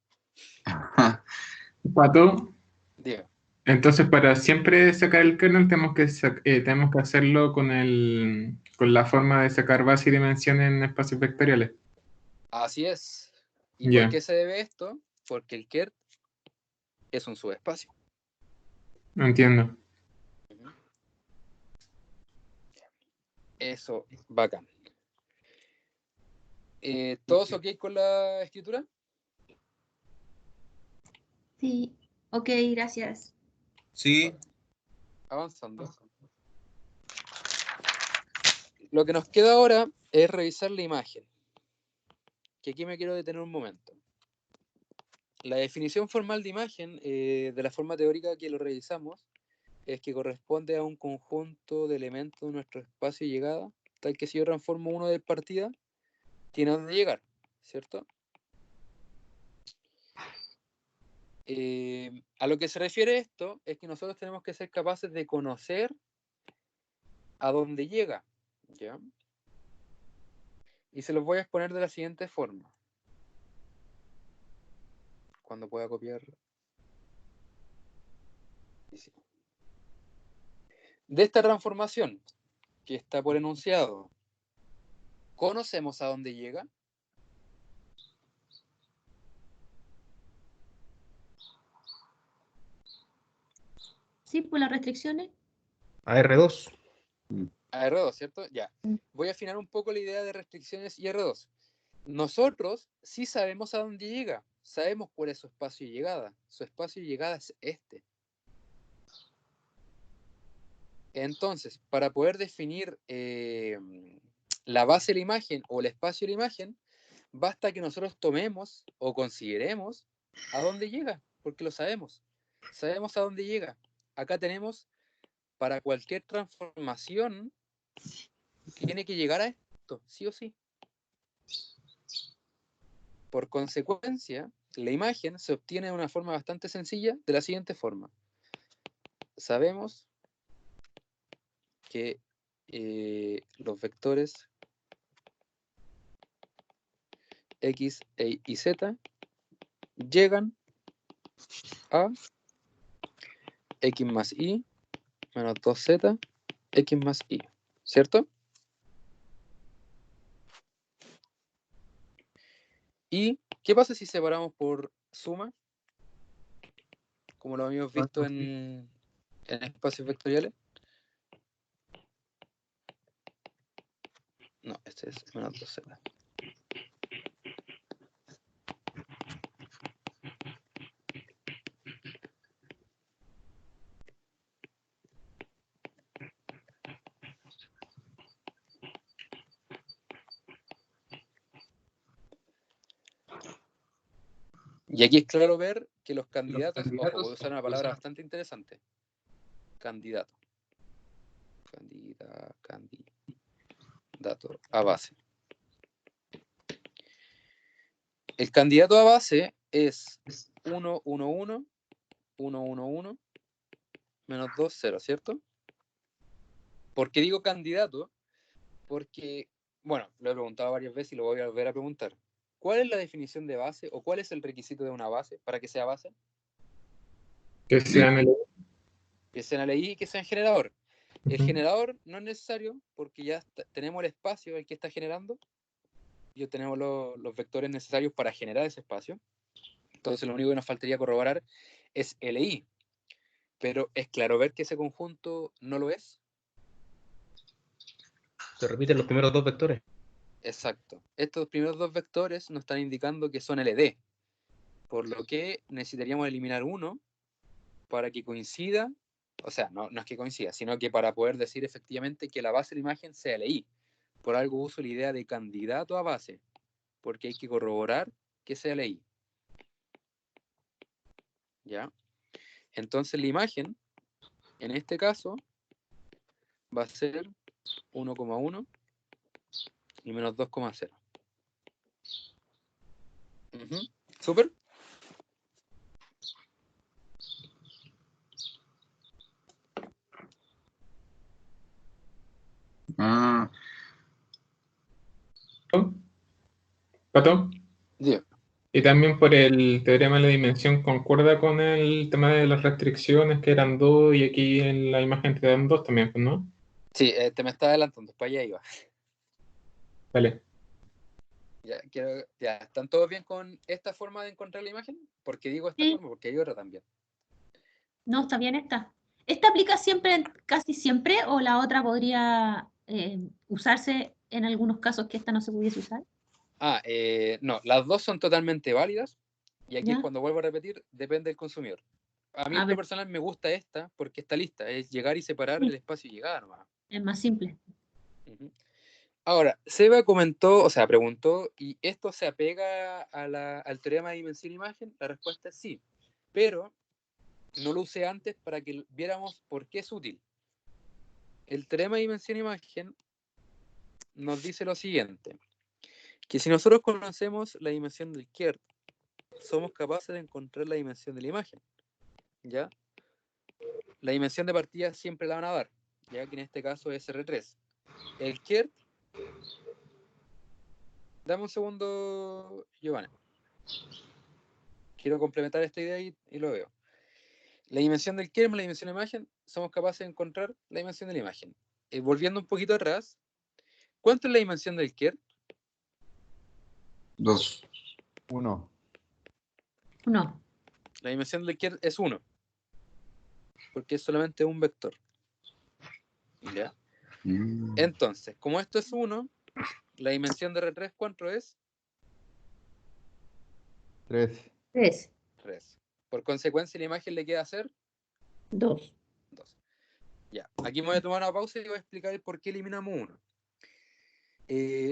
Pato, Diga. entonces para siempre sacar el kernel tenemos que hacerlo con la forma de sacar base y dimensión en espacios vectoriales. Así es. ¿Y Ya. por qué se debe esto? Porque el kert es un subespacio. No entiendo. Eso, bacán. ¿Todos ok con la escritura? Sí, ok, gracias. Sí, Avanzando. Lo que nos queda ahora es revisar la imagen. Que aquí me quiero detener un momento. La definición formal de imagen, de la forma teórica que lo revisamos, es que corresponde a un conjunto de elementos de nuestro espacio de llegada, tal que si yo transformo uno de partida, tiene a dónde llegar, ¿cierto? A lo que se refiere esto es que nosotros tenemos que ser capaces de conocer a dónde llega, ¿ya? Y se los voy a exponer de la siguiente forma. Cuando pueda copiar. De esta transformación que está por enunciado, ¿conocemos a dónde llega? Sí, por las restricciones. A R2. A R2, ¿cierto? Ya. Voy a afinar un poco la idea de restricciones y R2. Nosotros sí sabemos a dónde llega. Sabemos cuál es su espacio de llegada. Su espacio de llegada es este. Entonces, para poder definir la base de la imagen o el espacio de la imagen, basta que nosotros tomemos o consideremos a dónde llega, porque lo sabemos. Sabemos a dónde llega. Acá tenemos, para cualquier transformación, tiene que llegar a esto, sí o sí. Por consecuencia, la imagen se obtiene de una forma bastante sencilla, de la siguiente forma. Sabemos que los vectores X, y Z llegan a X más Y menos 2Z, X más Y, ¿cierto? ¿Y qué pasa si separamos por suma? Como lo habíamos visto en espacios vectoriales. No, este es menos 2Z. Y aquí es claro ver que los candidatos, ojo, voy a usar una palabra bastante interesante. Candidato. Candidato a base. El candidato a base es 1, 1, 1, 1, 1, 1, menos 2, 0, ¿cierto? ¿Por qué digo candidato? Porque, bueno, lo he preguntado varias veces y lo voy a volver a preguntar. ¿Cuál es la definición de base o cuál es el requisito de una base para que sea base? Que sean Que sea una LI y que sea un generador. El generador no es necesario porque ya tenemos el espacio el que está generando. Ya tenemos los vectores necesarios para generar ese espacio. Entonces lo único que nos faltaría corroborar es LI. Pero es claro ver que ese conjunto no lo es. Se repiten los primeros dos vectores. Exacto. Estos primeros dos vectores nos están indicando que son LD. Por lo que necesitaríamos eliminar uno para que coincida. O sea, no es que coincida, sino que para poder decir efectivamente que la base de la imagen sea LI. Por algo uso la idea de candidato a base, porque hay que corroborar que sea LI. ¿Ya? Entonces la imagen, en este caso, va a ser 1,1 y menos 2,0. ¿Súper? Pato. Digo, Y también por el teorema de la dimensión concuerda con el tema de las restricciones que eran 2 y aquí en la imagen te dan 2 también, pues, ¿no? sí, te me está adelantando, para allá iba. Vale. Ya, ¿están todos bien con esta forma de encontrar la imagen? Porque digo esta Sí. forma, porque hay otra también. No, está bien esta. ¿Esta aplica siempre, casi siempre, o la otra podría usarse en algunos casos que esta no se pudiese usar? No, las dos son totalmente válidas. Y aquí ¿Ya? es cuando vuelvo a repetir, depende del consumidor. A mí A en lo ver. personal me gusta esta porque está lista. Es llegar y separar Sí. el espacio y llegar nomás. Es más simple. Ujú. Ahora, Seba preguntó, ¿y esto se apega al teorema de dimensión-imagen? La respuesta es sí, pero no lo usé antes para que viéramos por qué es útil. El teorema de dimensión-imagen nos dice lo siguiente, que si nosotros conocemos la dimensión del Kerr, somos capaces de encontrar la dimensión de la imagen, ¿ya? La dimensión de partida siempre la van a dar, ya que en este caso es R3. El Kerr, dame un segundo, Giovanni. Quiero complementar esta idea y lo veo. La dimensión del Kerr, la dimensión de la imagen, somos capaces de encontrar la dimensión de la imagen. Volviendo un poquito atrás, ¿cuánto es la dimensión del Kerr? 2. 1. No. La dimensión del Kerr es 1, porque es solamente un vector. ¿Ya? Entonces, como esto es 1, la dimensión de R3, ¿cuánto es? 3. 3. 3. Por consecuencia, la imagen le queda hacer 2. 2. Ya, aquí me voy a tomar una pausa y voy a explicar el por qué eliminamos 1.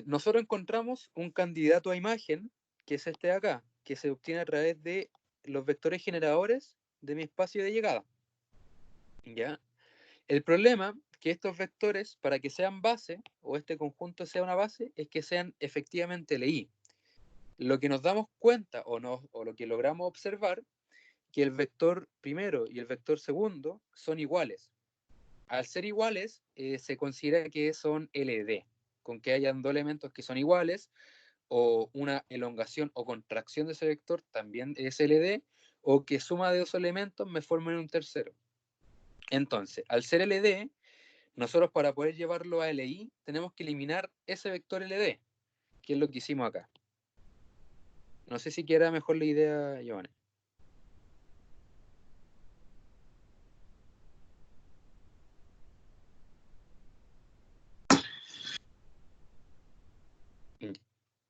Nosotros encontramos un candidato a imagen, que es este de acá, que se obtiene a través de los vectores generadores de mi espacio de llegada. ¿Ya? El problema que estos vectores, para que sean base, o este conjunto sea una base, es que sean efectivamente LI. Lo que nos damos cuenta, o lo que logramos observar, que el vector primero y el vector segundo son iguales. Al ser iguales, se considera que son LD, con que hayan dos elementos que son iguales, o una elongación o contracción de ese vector también es LD, o que suma de dos elementos me formen un tercero. Entonces, al ser LD, nosotros para poder llevarlo a LI tenemos que eliminar ese vector LD, que es lo que hicimos acá. No sé si queda mejor la idea, Giovanni.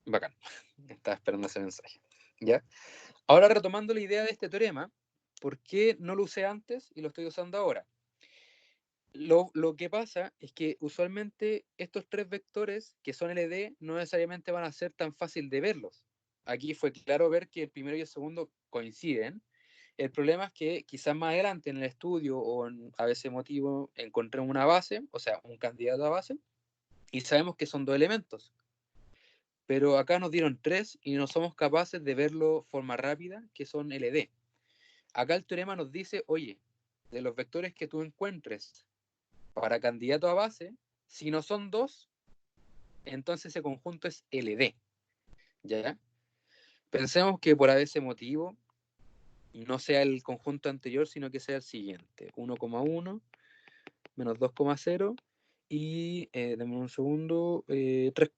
Bacán. Estaba esperando ese mensaje. ¿Ya? Ahora retomando la idea de este teorema, ¿por qué no lo usé antes y lo estoy usando ahora? Lo que pasa es que usualmente estos tres vectores que son LD no necesariamente van a ser tan fácil de verlos. Aquí fue claro ver que el primero y el segundo coinciden. El problema es que quizás más adelante en el estudio o a veces motivo encontré una base, o sea, un candidato a base, y sabemos que son dos elementos. Pero acá nos dieron tres y no somos capaces de verlo de forma rápida, que son LD. Acá el teorema nos dice, oye, de los vectores que tú encuentres para candidato a base, si no son dos, entonces ese conjunto es LD. ¿Ya? Pensemos que por ese motivo no sea el conjunto anterior, sino que sea el siguiente. 1,1 menos 2,0 y, denme un segundo, 3,1.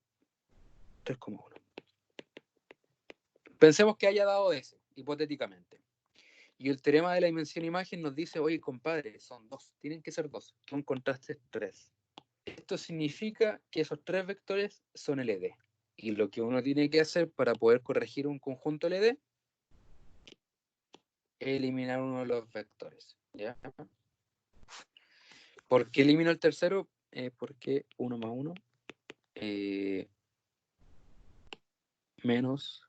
Pensemos que haya dado ese, hipotéticamente. Y el teorema de la dimensión imagen nos dice, oye, compadre, son dos, tienen que ser dos. Tú encontraste tres. Esto significa que esos tres vectores son LD. Y lo que uno tiene que hacer para poder corregir un conjunto LD es eliminar uno de los vectores. ¿Ya? ¿Por qué elimino el tercero? Porque 1 más 1 menos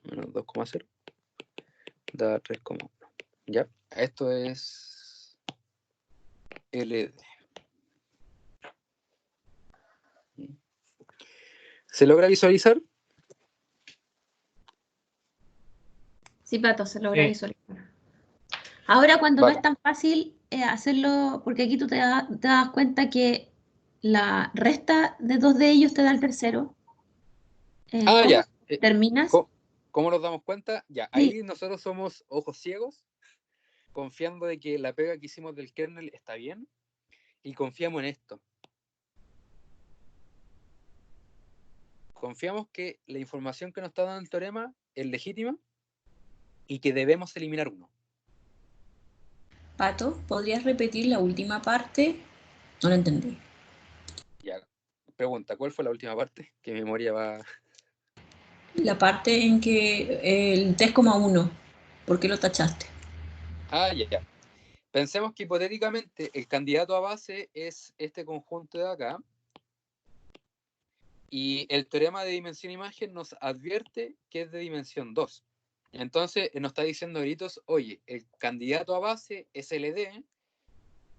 2,0 da 3,1. ¿Ya? Esto es LD. ¿Se logra visualizar? Sí, Pato, se logra visualizar. Ahora, cuando no Vale. es tan fácil hacerlo, porque aquí tú te das cuenta que la resta de dos de ellos te da el tercero. Ah, ¿Cómo ya. terminas? ¿Cómo nos damos cuenta? Ya, Sí. ahí nosotros somos ojos ciegos, confiando de que la pega que hicimos del kernel está bien, y confiamos en esto. Confiamos que la información que nos está dando el teorema es legítima y que debemos eliminar uno. Pato, ¿podrías repetir la última parte? No lo entendí. Ya. Pregunta, ¿cuál fue la última parte? Que mi memoria va... La parte en que el 3,1, ¿por qué lo tachaste? Ah, ya. Pensemos que hipotéticamente el candidato a base es este conjunto de acá, y el teorema de dimensión imagen nos advierte que es de dimensión 2. Entonces nos está diciendo gritos, oye, el candidato a base es LD,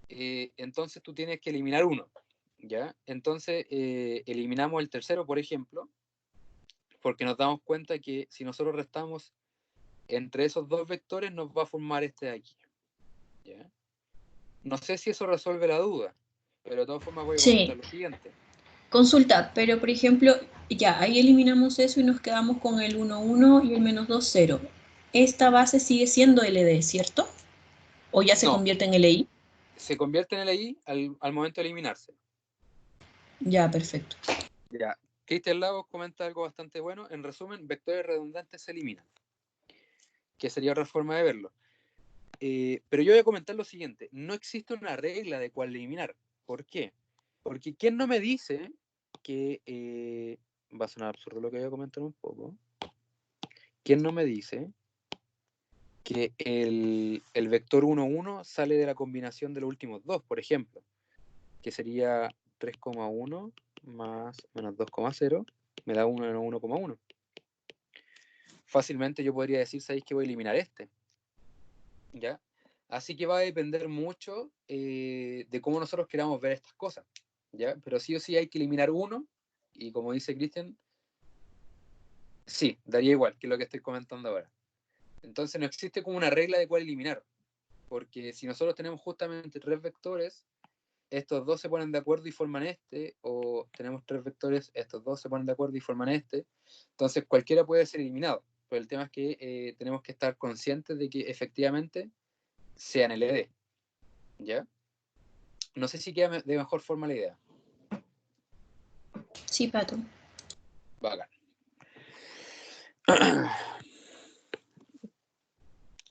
entonces tú tienes que eliminar uno, ¿ya? Entonces eliminamos el tercero, por ejemplo, porque nos damos cuenta que si nosotros restamos entre esos dos vectores nos va a formar este de aquí, ¿ya? No sé si eso resuelve la duda, pero de todas formas voy a comentar lo siguiente. Consulta, pero por ejemplo, ya, ahí eliminamos eso y nos quedamos con el 1, 1 y el menos 2, 0. Esta base sigue siendo LD, ¿cierto? ¿O ya se No, convierte en LI? se convierte en LI al momento de eliminarse. Ya, perfecto. Ya, Cristian Lagos comenta algo bastante bueno. En resumen, vectores redundantes se eliminan, que sería otra forma de verlo. Pero yo voy a comentar lo siguiente. No existe una regla de cuál eliminar. ¿Por qué? Porque ¿quién no me dice que... va a sonar absurdo lo que voy a comentar un poco. ¿Quién no me dice que el vector 1, 1 sale de la combinación de los últimos dos, por ejemplo? Que sería 3,1 más menos 2,0 me da 1 menos 1,1. Fácilmente yo podría decir, ¿sabéis que voy a eliminar este? ¿Ya? Así que va a depender mucho de cómo nosotros queramos ver estas cosas, ¿ya? Pero sí o sí hay que eliminar uno, y como dice Cristian, sí, daría igual que lo que estoy comentando ahora. Entonces no existe como una regla de cuál eliminar, porque si nosotros tenemos justamente tres vectores, estos dos se ponen de acuerdo y forman este, o tenemos tres vectores, estos dos se ponen de acuerdo y forman este, entonces cualquiera puede ser eliminado, pero el tema es que tenemos que estar conscientes de que efectivamente sean LD, ¿ya? No sé si queda de mejor forma la idea. Sí, Pato. Bacán.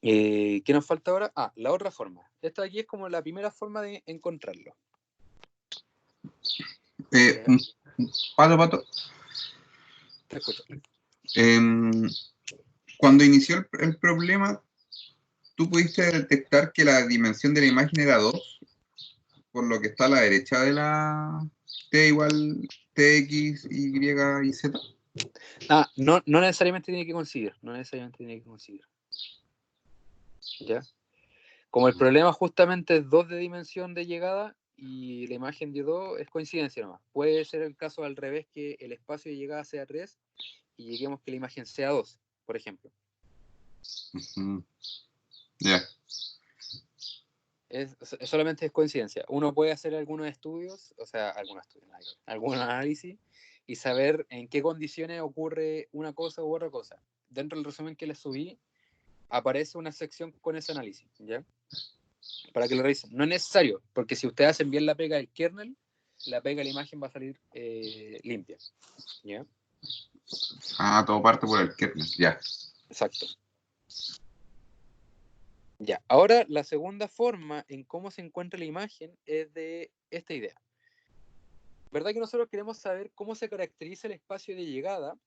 ¿Qué nos falta ahora? Ah, la otra forma. Esta de aquí es como la primera forma de encontrarlo. Pato. Te escucho. Cuando inició el problema, ¿tú pudiste detectar que la dimensión de la imagen era 2? Por lo que está a la derecha de la T igual TX, Y y Z. Ah, no necesariamente tiene que coincidir. No necesariamente tiene que coincidir. ¿Ya? Como el problema justamente es 2 de dimensión de llegada y la imagen de 2 es coincidencia nomás. Puede ser el caso al revés, que el espacio de llegada sea 3 y lleguemos que la imagen sea 2, por ejemplo. Ya. Solamente es coincidencia. Uno puede hacer algunos estudios, o sea, algún análisis y saber en qué condiciones ocurre una cosa u otra cosa. Dentro del resumen que les subí, aparece una sección con ese análisis, ¿ya? Para que lo revisen. No es necesario, porque si ustedes hacen bien la pega del kernel, la pega de la imagen va a salir limpia, ¿ya? Ah, todo parte por el kernel, ya. Exacto. Ya, ahora la segunda forma en cómo se encuentra la imagen es de esta idea. ¿Verdad que nosotros queremos saber cómo se caracteriza el espacio de llegada?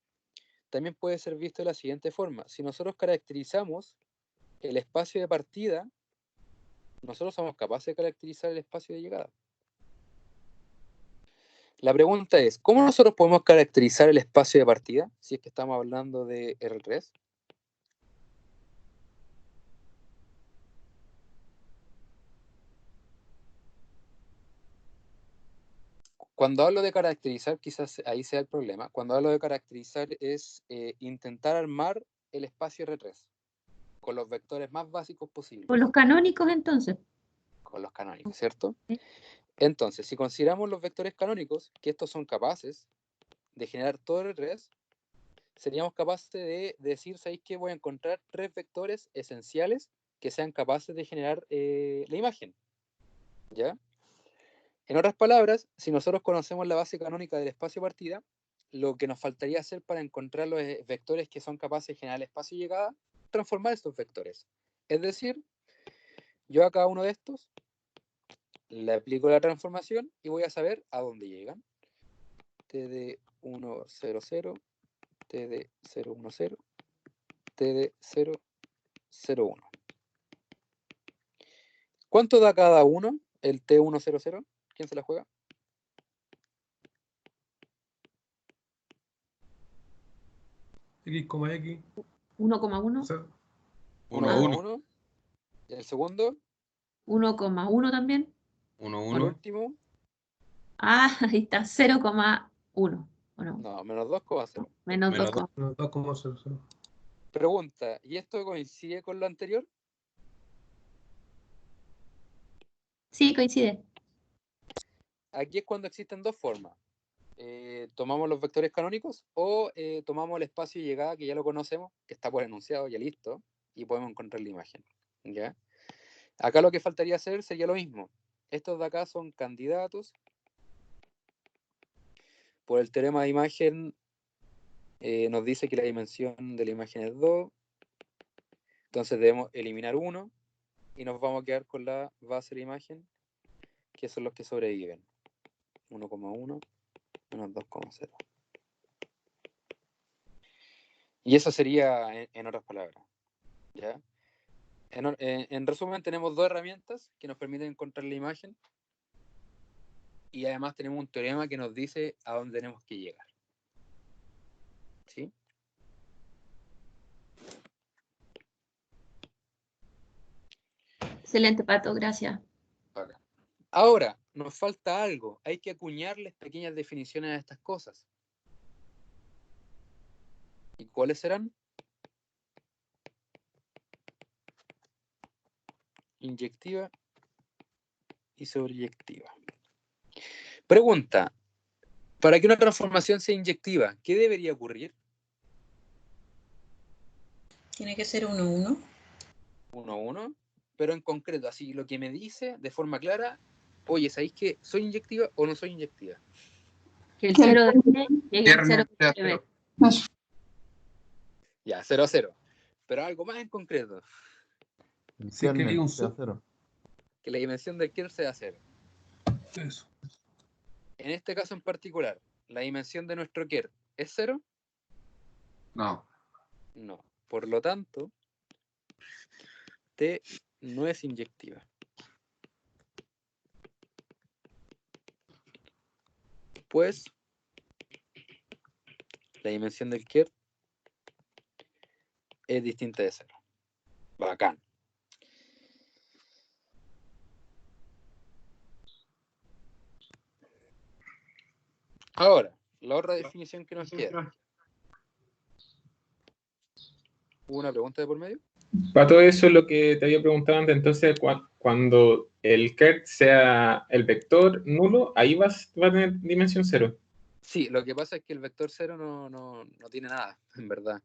También puede ser visto de la siguiente forma. Si nosotros caracterizamos el espacio de partida, nosotros somos capaces de caracterizar el espacio de llegada. La pregunta es, ¿cómo nosotros podemos caracterizar el espacio de partida si es que estamos hablando de R3? Cuando hablo de caracterizar, quizás ahí sea el problema. Cuando hablo de caracterizar es intentar armar el espacio R3 con los vectores más básicos posibles. Con los canónicos, entonces. Con los canónicos, ¿cierto? Entonces, si consideramos los vectores canónicos, que estos son capaces de generar todo R3, seríamos capaces de decir, ¿sabéis qué? Voy a encontrar 3 vectores esenciales que sean capaces de generar la imagen. ¿Ya? En otras palabras, si nosotros conocemos la base canónica del espacio partida, lo que nos faltaría hacer para encontrar los vectores que son capaces de generar el espacio llegada, transformar estos vectores. Es decir, yo a cada uno de estos le aplico la transformación y voy a saber a dónde llegan. TD100, TD010, TD001. ¿Cuánto da cada uno el T100? ¿Quién se la juega? X, X. 1,1. 1,1. ¿Y el segundo? 1,1 también. 1, ¿Y el 1. último? Ah, ahí está, 0,1. Bueno, No, menos 2,0. menos Menos 2,1. 2,00. Pregunta, ¿y esto coincide con lo anterior? Sí, coincide. Aquí es cuando existen dos formas. Tomamos los vectores canónicos o tomamos el espacio de llegada que ya lo conocemos, que está por enunciado, ya listo, y podemos encontrar la imagen. ¿Ya? Acá lo que faltaría hacer sería lo mismo. Estos de acá son candidatos. Por el teorema de imagen nos dice que la dimensión de la imagen es 2. Entonces debemos eliminar 1 y nos vamos a quedar con la base de la imagen, que son los que sobreviven. 1,1 menos 2,0. Y eso sería en otras palabras. ¿Ya? En resumen, tenemos dos herramientas que nos permiten encontrar la imagen y además tenemos un teorema que nos dice a dónde tenemos que llegar. ¿Sí? Excelente, Pato, gracias. Ahora, nos falta algo. Hay que acuñarles pequeñas definiciones a estas cosas. ¿Y cuáles serán? Inyectiva y sobreyectiva. Pregunta, para que una transformación sea inyectiva, ¿qué debería ocurrir? Tiene que ser 1,1. 1,1, pero en concreto, así lo que me dice de forma clara, oye, ¿sabéis que soy inyectiva o no soy inyectiva? Que el 0 de B llegue al 0 de B. Ya, 0 a 0. Pero algo más en concreto. Si es que hay un Que la dimensión del kernel sea 0. Eso. En este caso en particular, ¿la dimensión de nuestro kernel es 0? No. No. Por lo tanto, T no es inyectiva. Pues la dimensión del kernel es distinta de 0. Bacán. Ahora, la otra definición que nos queda. ¿Hubo una pregunta de por medio? Para todo eso es lo que te había preguntado antes. Entonces, cuando el kert sea el vector nulo, ahí va a tener dimensión 0. Sí, lo que pasa es que el vector 0 no tiene nada, en verdad.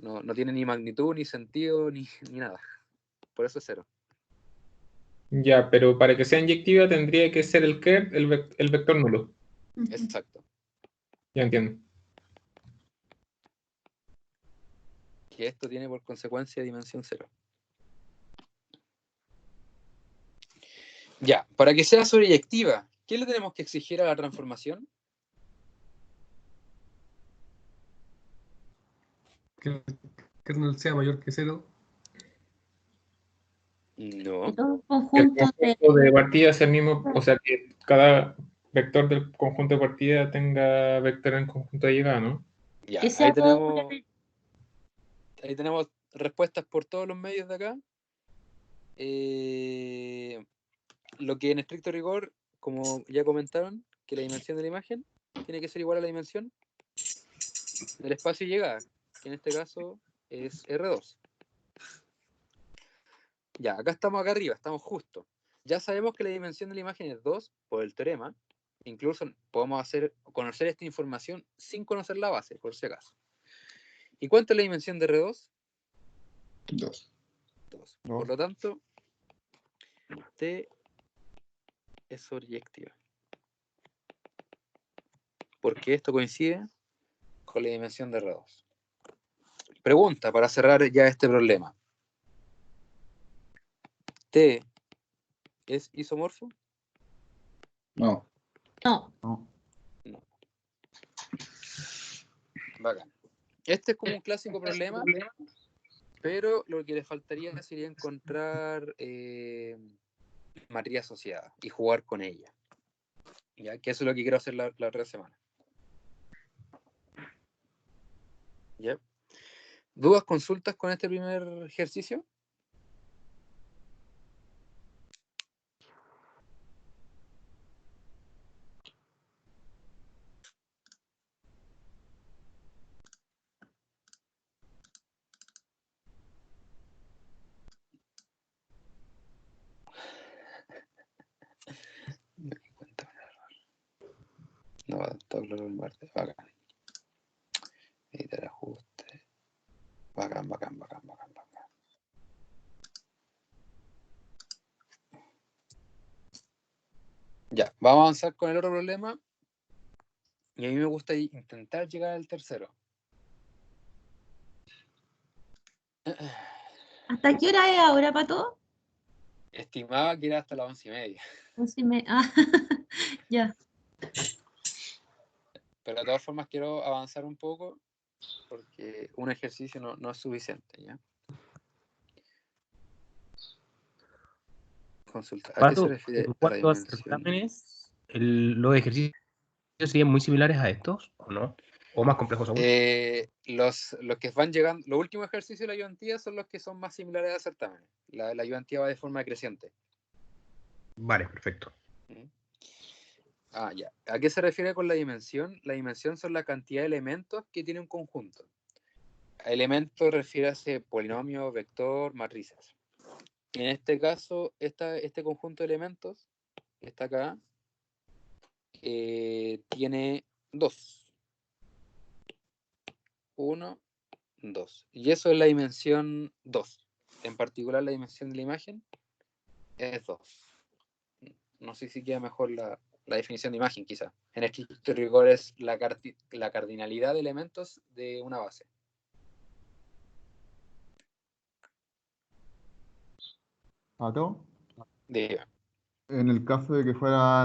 No tiene ni magnitud, ni sentido, ni nada. Por eso es 0. Ya, pero para que sea inyectiva tendría que ser el kert el vector nulo. Exacto. Ya entiendo. Que esto tiene por consecuencia dimensión 0. Ya, para que sea sobreyectiva, ¿qué le tenemos que exigir a la transformación? Que el kernel sea mayor que 0. No. Que todo El conjunto conjunto de partida es el mismo, o sea que cada vector del conjunto de partida tenga vector en conjunto de llegada, ¿no? Ya, que sea todo ahí tenemos respuestas por todos los medios de acá. Lo que en estricto rigor, como ya comentaron, que la dimensión de la imagen tiene que ser igual a la dimensión del espacio de llegada, que en este caso es R2. Ya, acá estamos acá arriba, estamos justo. Ya sabemos que la dimensión de la imagen es 2 por el teorema, Incluso podemos conocer esta información sin conocer la base, por si acaso. ¿Y cuánto es la dimensión de R2? 2. 2. Por lo tanto, T es sobreyectiva. Porque esto coincide con la dimensión de R2. Pregunta para cerrar ya este problema. ¿T es isomorfo? No. No. No. No. Bacán. Este es como un clásico problema, pero lo que le faltaría sería encontrar matriz asociada y jugar con ella. ¿Ya? Que eso es lo que quiero hacer la otra semana. ¿Ya? ¿Dudas, consultas con este primer ejercicio? Me di cuenta de un error. No va a adaptar el martes. Bacán. Editar ajuste. Bacán. Ya, vamos a avanzar con el otro problema. Y a mí me gusta intentar llegar al tercero. ¿Hasta qué hora es ahora, Pato? Estimaba que era hasta las 11:30. Ya. Pero de todas formas quiero avanzar un poco porque un ejercicio no es suficiente, ¿ya? Consulta. ¿A qué se Pato, refiere en a la cuanto a dimensión? certámenes, los ejercicios siguen muy similares a estos, ¿o no? ¿O más complejos aún? Los que van llegando, los últimos ejercicios de la ayudantía son los que son más similares a certámenes. La ayudantía va de forma creciente. Vale, perfecto. Ya. ¿A qué se refiere con la dimensión? La dimensión son la cantidad de elementos que tiene un conjunto. Elemento refiere a polinomio, vector, matrices. En este caso, este conjunto de elementos que está acá tiene 2. 1, 2. Y eso es la dimensión 2. En particular, la dimensión de la imagen es 2. No sé si queda mejor la definición de imagen, quizá. En estricto rigor es la cardinalidad de elementos de una base. Pato, Diga. en el caso de que fuera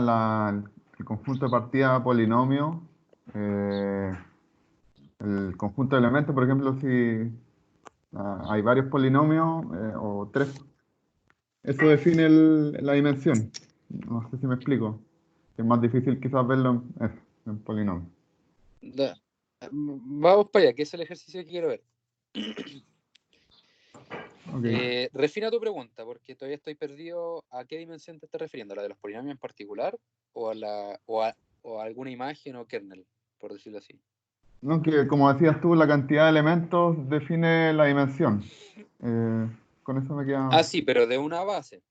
el conjunto de partida polinomio, el conjunto de elementos, por ejemplo, si hay varios polinomios o 3, eso define la dimensión. No sé si me explico. Es más difícil quizás verlo en polinomio. Vamos para allá, que es el ejercicio que quiero ver. Okay. Refina tu pregunta, porque todavía estoy perdido. ¿A qué dimensión te estás refiriendo? ¿A la de los polinomios en particular? ¿O a alguna imagen o kernel, por decirlo así? No, que como decías tú, la cantidad de elementos define la dimensión. Con eso me queda... Sí, pero de una base.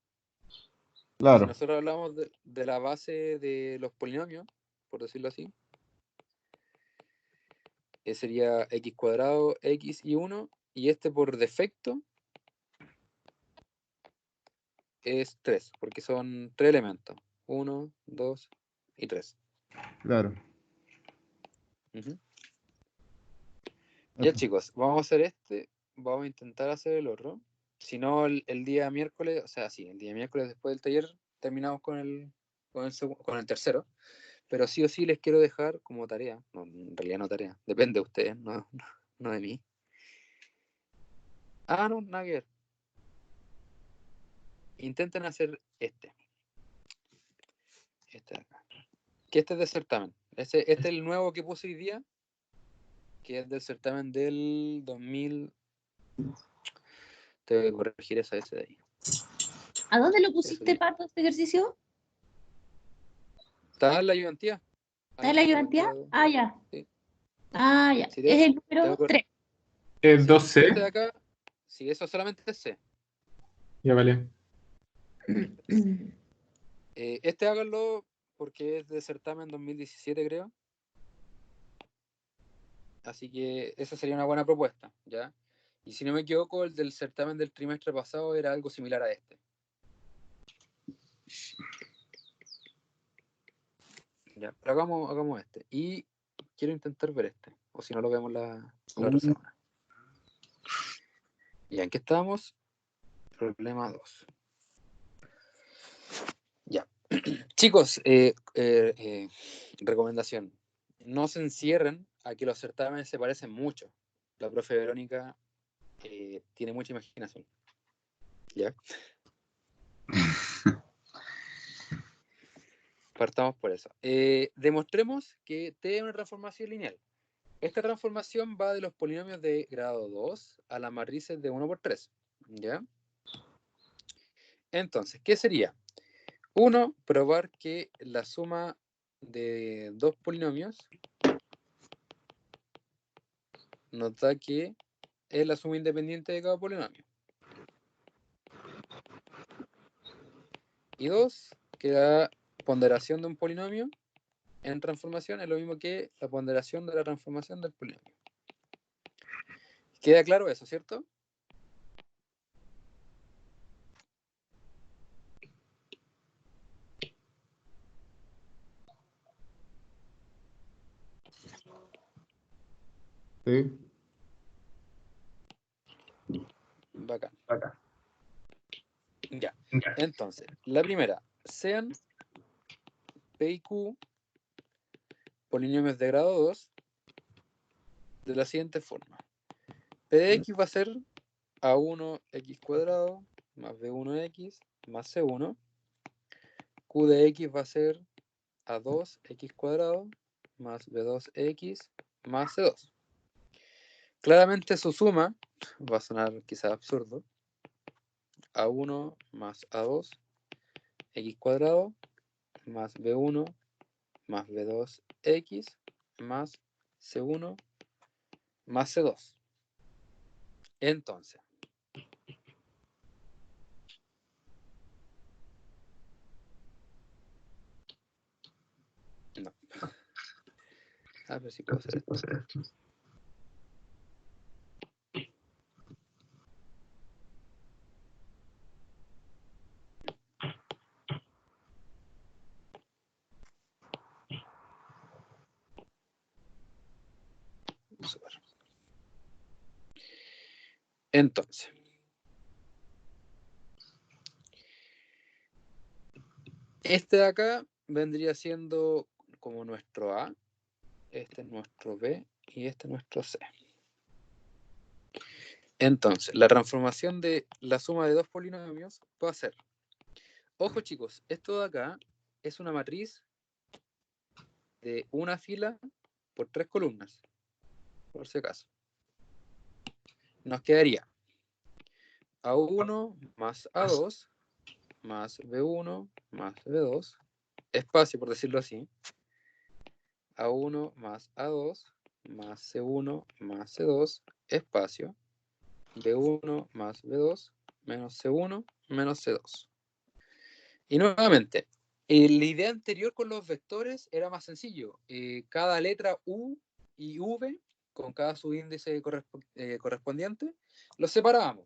Claro. Si nosotros hablamos de la base de los polinomios, por decirlo así, sería x cuadrado, x y 1, y este por defecto es 3, porque son 3 elementos. 1, 2 y 3. Claro. Ya, chicos, vamos a hacer vamos a intentar hacer el otro. Si no, el día miércoles, o sea, sí, el día miércoles después del taller terminamos con el tercero. Pero sí o sí les quiero dejar como tarea, no, en realidad no tarea, depende de ustedes, no de mí. No, nada que ver. Intenten hacer este de acá. Que este es de certamen. Este es el nuevo que puse hoy día, que es del certamen del 2000. Te voy a corregir ese de ahí. ¿A dónde lo pusiste, Pato, este ejercicio? ¿Está en la ayudantía? ¿Está en la ayudantía? Ya. Sí. Ya. Sí, es el número 3. ¿Es 2C? Este de acá, sí, eso solamente es C. Ya vale. Este háganlo porque es de certamen 2017, creo. Así que esa sería una buena propuesta, ¿ya? Y si no me equivoco, el del certamen del trimestre pasado era algo similar a este. Ya, pero hagamos este. Y quiero intentar ver este. O si no lo vemos la otra semana. Ya, ¿en qué estamos? Problema 2. Ya. Chicos, recomendación. No se encierren a que los certámenes se parecen mucho. La profe Verónica tiene mucha imaginación. ¿Ya? Partamos por eso. Demostremos que T es una transformación lineal. Esta transformación va de los polinomios de grado 2 a las matrices de 1 por 3. ¿Ya? Entonces, ¿qué sería? 1, probar que la suma de dos polinomios nos da que es la suma independiente de cada polinomio. Y 2, que la ponderación de un polinomio en transformación es lo mismo que la ponderación de la transformación del polinomio. ¿Queda claro eso, cierto? Sí. Bacán. Ya. Entonces, la primera, sean P y Q polinomios de grado 2 de la siguiente forma. P de X va a ser A1X cuadrado más B1X más C1. Q de X va a ser A2X cuadrado más B2X más C2. Claramente su suma va a sonar quizás absurdo. A1 más A2 X cuadrado más B1 más B2X más C1 más C2. Entonces, no. A ver si puedo hacer esto. Super. Entonces, este de acá vendría siendo como nuestro A, este es nuestro B y este es nuestro C. Entonces, la transformación de la suma de dos polinomios va a ser, ojo chicos, esto de acá es una matriz de una fila por 3 columnas, por si acaso. Nos quedaría A1 más A2 más B1 más B2, espacio por decirlo así, A1 más A2 más C1 más C2, espacio, B1 más B2 menos C1 menos C2. Y nuevamente, la idea anterior con los vectores era más sencillo. Cada letra U y V, con cada subíndice correspondiente, los separábamos.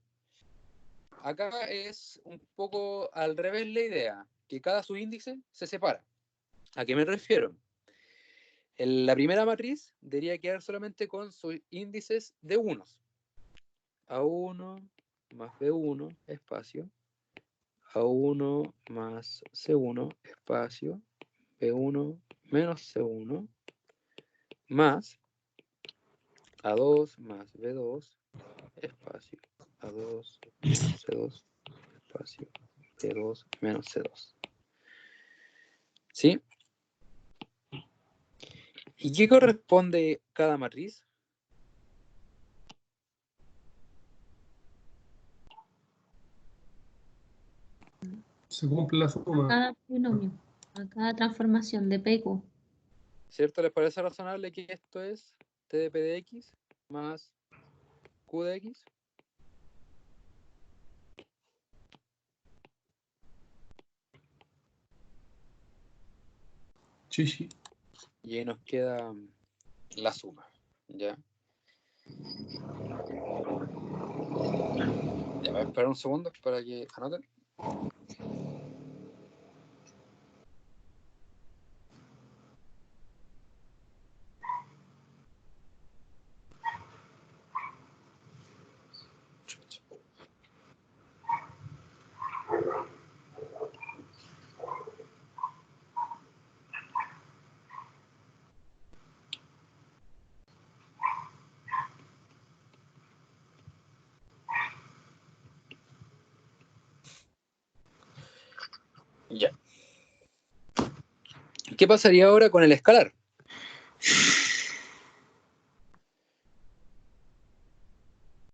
Acá es un poco al revés la idea, que cada subíndice se separa. ¿A qué me refiero? La primera matriz debería quedar solamente con sus índices de unos. A1 más B1, espacio. A1 más C1, espacio. B1 menos C1, más A2 más B2, espacio. A2 menos C2, espacio. B2 menos C2. ¿Sí? ¿Y qué corresponde cada matriz? Se cumple la suma. Cada polinomio, a cada transformación de P y Q. ¿Cierto? ¿Les parece razonable que esto es T de P de X más Q de X? Sí, sí. Y ahí nos queda la suma, ¿ya? Ya, voy a esperar un segundo para que anoten. Ya. ¿Qué pasaría ahora con el escalar?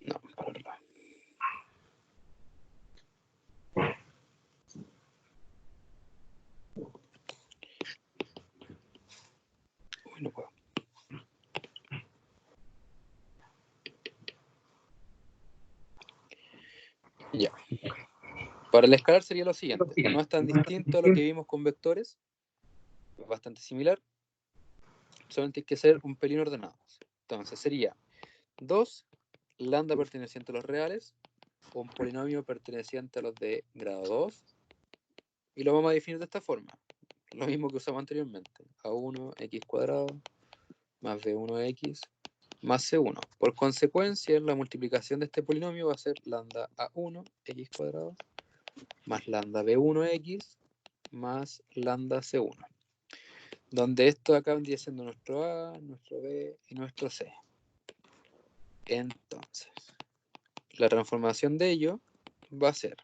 No, para otro lado. Uy, no puedo. Ya. Para el escalar sería lo siguiente. No es tan distinto a lo que vimos con vectores. Es bastante similar. Solamente hay que ser un pelín ordenados. Entonces sería 2 lambda perteneciente a los reales, un polinomio perteneciente a los de grado 2, y lo vamos a definir de esta forma. Lo mismo que usamos anteriormente. A1 x cuadrado más b1x más c1. Por consecuencia, la multiplicación de este polinomio va a ser lambda a1 x cuadrado más lambda b1x más lambda c1. Donde esto acá vendría siendo nuestro a, nuestro b y nuestro c. Entonces, la transformación de ello va a ser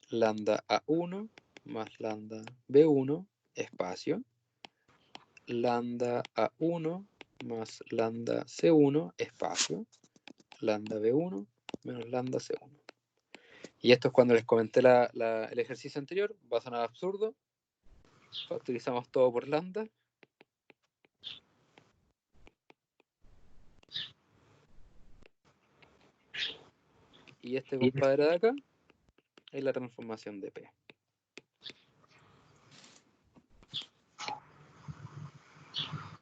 lambda a1 más lambda b1 espacio lambda a1 más lambda c1 espacio lambda b1 menos lambda c1. Y esto es cuando les comenté el ejercicio anterior. Va a sonar absurdo. Utilizamos todo por lambda. Y este compadre de acá es la transformación de P.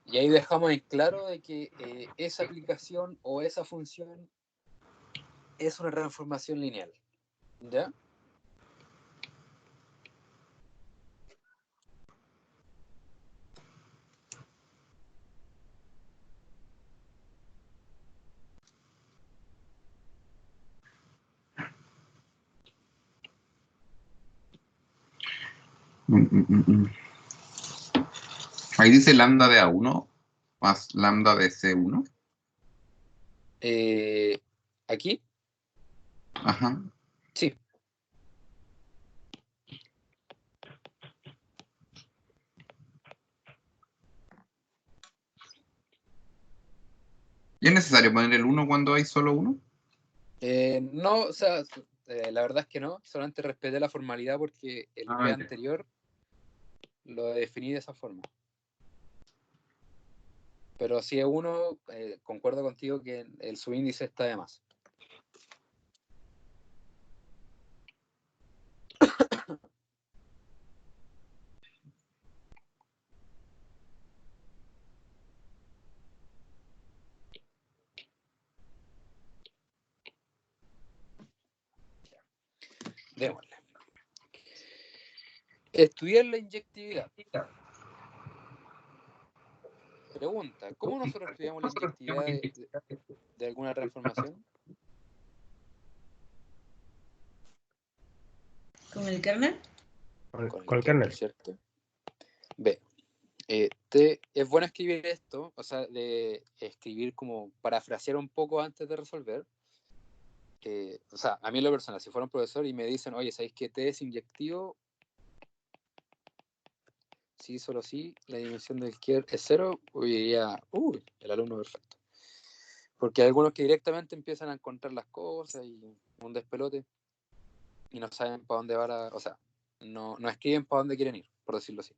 Y ahí dejamos en claro de que esa aplicación o esa función es una transformación lineal. ¿Ya? Ahí dice lambda de A1 más lambda de C1. ¿Aquí? Ajá. Sí. ¿Y es necesario poner el 1 cuando hay solo uno? No, o sea, la verdad es que no. Solamente respeté la formalidad porque el P anterior lo definí de esa forma. Pero si es uno, concuerdo contigo que el subíndice está de más. Démosle. Estudiar la inyectividad. Pregunta, ¿cómo nosotros estudiamos la inyectividad de alguna transformación? ¿Con el kernel? Con el kernel. ¿Cierto? B. Es bueno escribir esto, o sea, de escribir como parafrasear un poco antes de resolver. O sea, a mí en lo personal, si fuera un profesor y me dicen, oye, ¿sabéis que T es inyectivo? Sí, solo sí, la dimensión del Kerr es 0, diría, el alumno perfecto. Porque hay algunos que directamente empiezan a encontrar las cosas y un despelote y no saben para dónde va o sea, no escriben para dónde quieren ir, por decirlo así.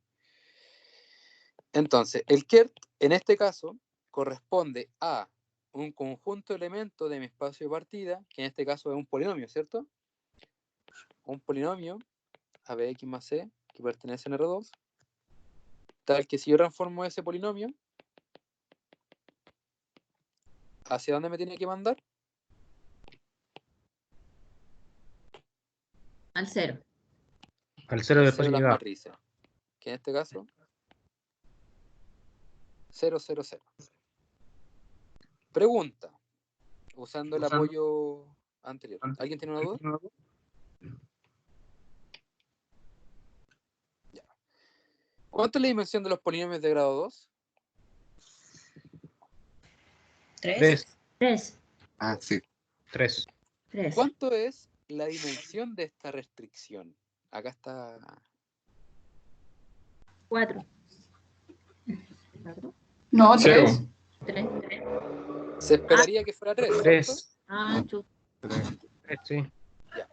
Entonces, el Kerr, en este caso, corresponde a un conjunto de elementos de mi espacio de partida, que en este caso es un polinomio, ¿cierto? Un polinomio, ABX más C, que pertenece en R2, Tal que si yo transformo ese polinomio, ¿hacia dónde me tiene que mandar? Al 0. Al 0 Al después 0 las llega. matrices. Que en este caso, 0, 0, 0. Pregunta, usando el apoyo anterior. ¿Alguien tiene una duda? Ya. ¿Cuánto es la dimensión de los polinomios de grado 2? 3. 3. Ah, sí. 3. ¿Cuánto es la dimensión de esta restricción? Acá está. 4. No, 0. 3. 3. Se esperaría que fuera 3, ¿cierto? 3. Ah, 3, sí. Ya.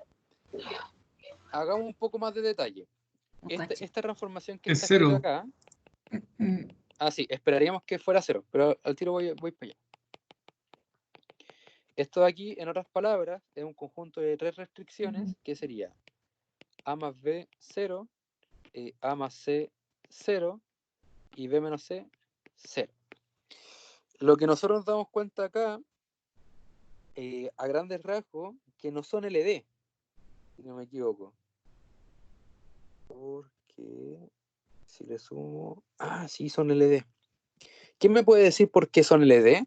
Hagamos un poco más de detalle. cacho. Esta transformación que Es está escrita 0. acá. Ah, sí, esperaríamos que fuera 0, pero al tiro voy para allá. Esto de aquí, en otras palabras, es un conjunto de 3 restricciones, que sería A más B 0, A más C 0 y B menos C 0. Lo que nosotros nos damos cuenta acá, a grandes rasgos, que no son LD, si no me equivoco. Porque si le sumo... Ah, sí, son LD. ¿Quién me puede decir por qué son LD?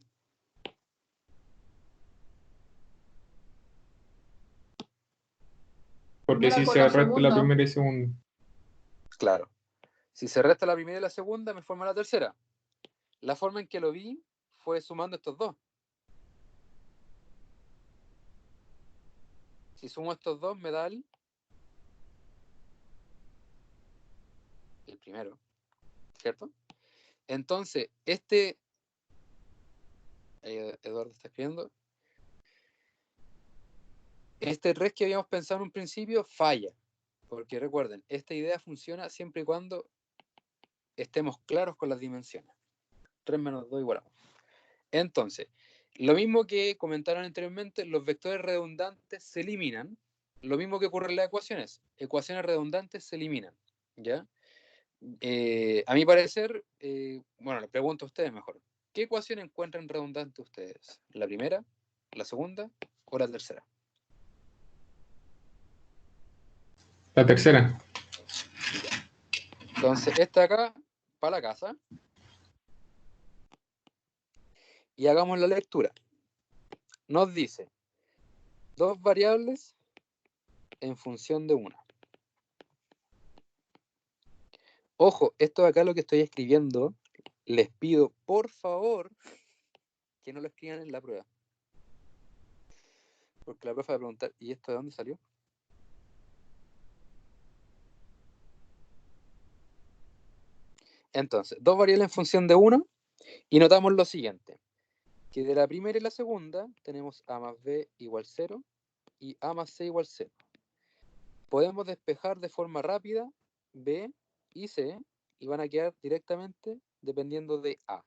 Porque Primera si con se la resta la segunda. primera y segunda. Claro. Si se resta la primera y la segunda, me forma la tercera. La forma en que lo vi fue sumando estos dos. Si sumo estos dos, me da el primero, ¿cierto? Entonces, Eduardo está escribiendo, este res que habíamos pensado en un principio falla, porque recuerden, esta idea funciona siempre y cuando estemos claros con las dimensiones. 3 menos 2 igual a 1. Entonces, lo mismo que comentaron anteriormente, los vectores redundantes se eliminan. Lo mismo que ocurre en las ecuaciones. Ecuaciones redundantes se eliminan, ¿ya? A mi parecer, bueno, les pregunto a ustedes mejor. ¿Qué ecuación encuentran redundante ustedes? ¿La primera, la segunda o la tercera? La tercera. Entonces, esta acá, para la casa. Y hagamos la lectura. Nos dice 2 variables en función de una. Ojo, esto de acá lo que estoy escribiendo, les pido por favor que no lo escriban en la prueba. Porque la profe va a preguntar, ¿y esto de dónde salió? Entonces, 2 variables en función de una y notamos lo siguiente, que de la primera y la segunda tenemos A más B igual 0 y A más C igual 0. Podemos despejar de forma rápida B y C y van a quedar directamente dependiendo de A.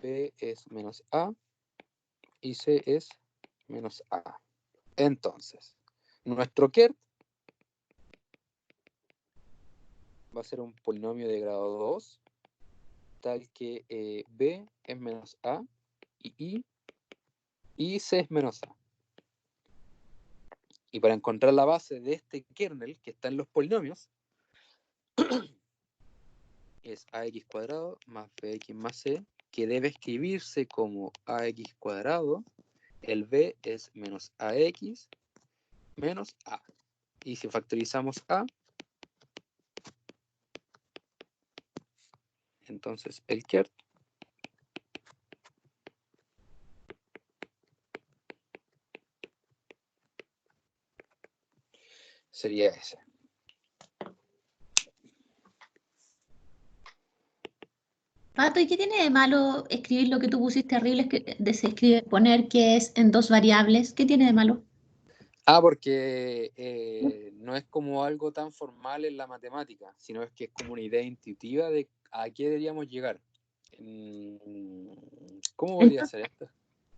B es menos A y C es menos A. Entonces, nuestro KERT va a ser un polinomio de grado 2, tal que B es menos A y C es menos A. Y para encontrar la base de este kernel que está en los polinomios, es ax cuadrado más bx más c, que debe escribirse como ax cuadrado, el b es menos ax menos a. Y si factorizamos a, entonces el KERT sería ese. Pato, ¿y qué tiene de malo escribir lo que tú pusiste horrible, poner que es en 2 variables? ¿Qué tiene de malo? Porque no es como algo tan formal en la matemática, sino es que es como una idea intuitiva de a qué deberíamos llegar. ¿Cómo podría ser esto?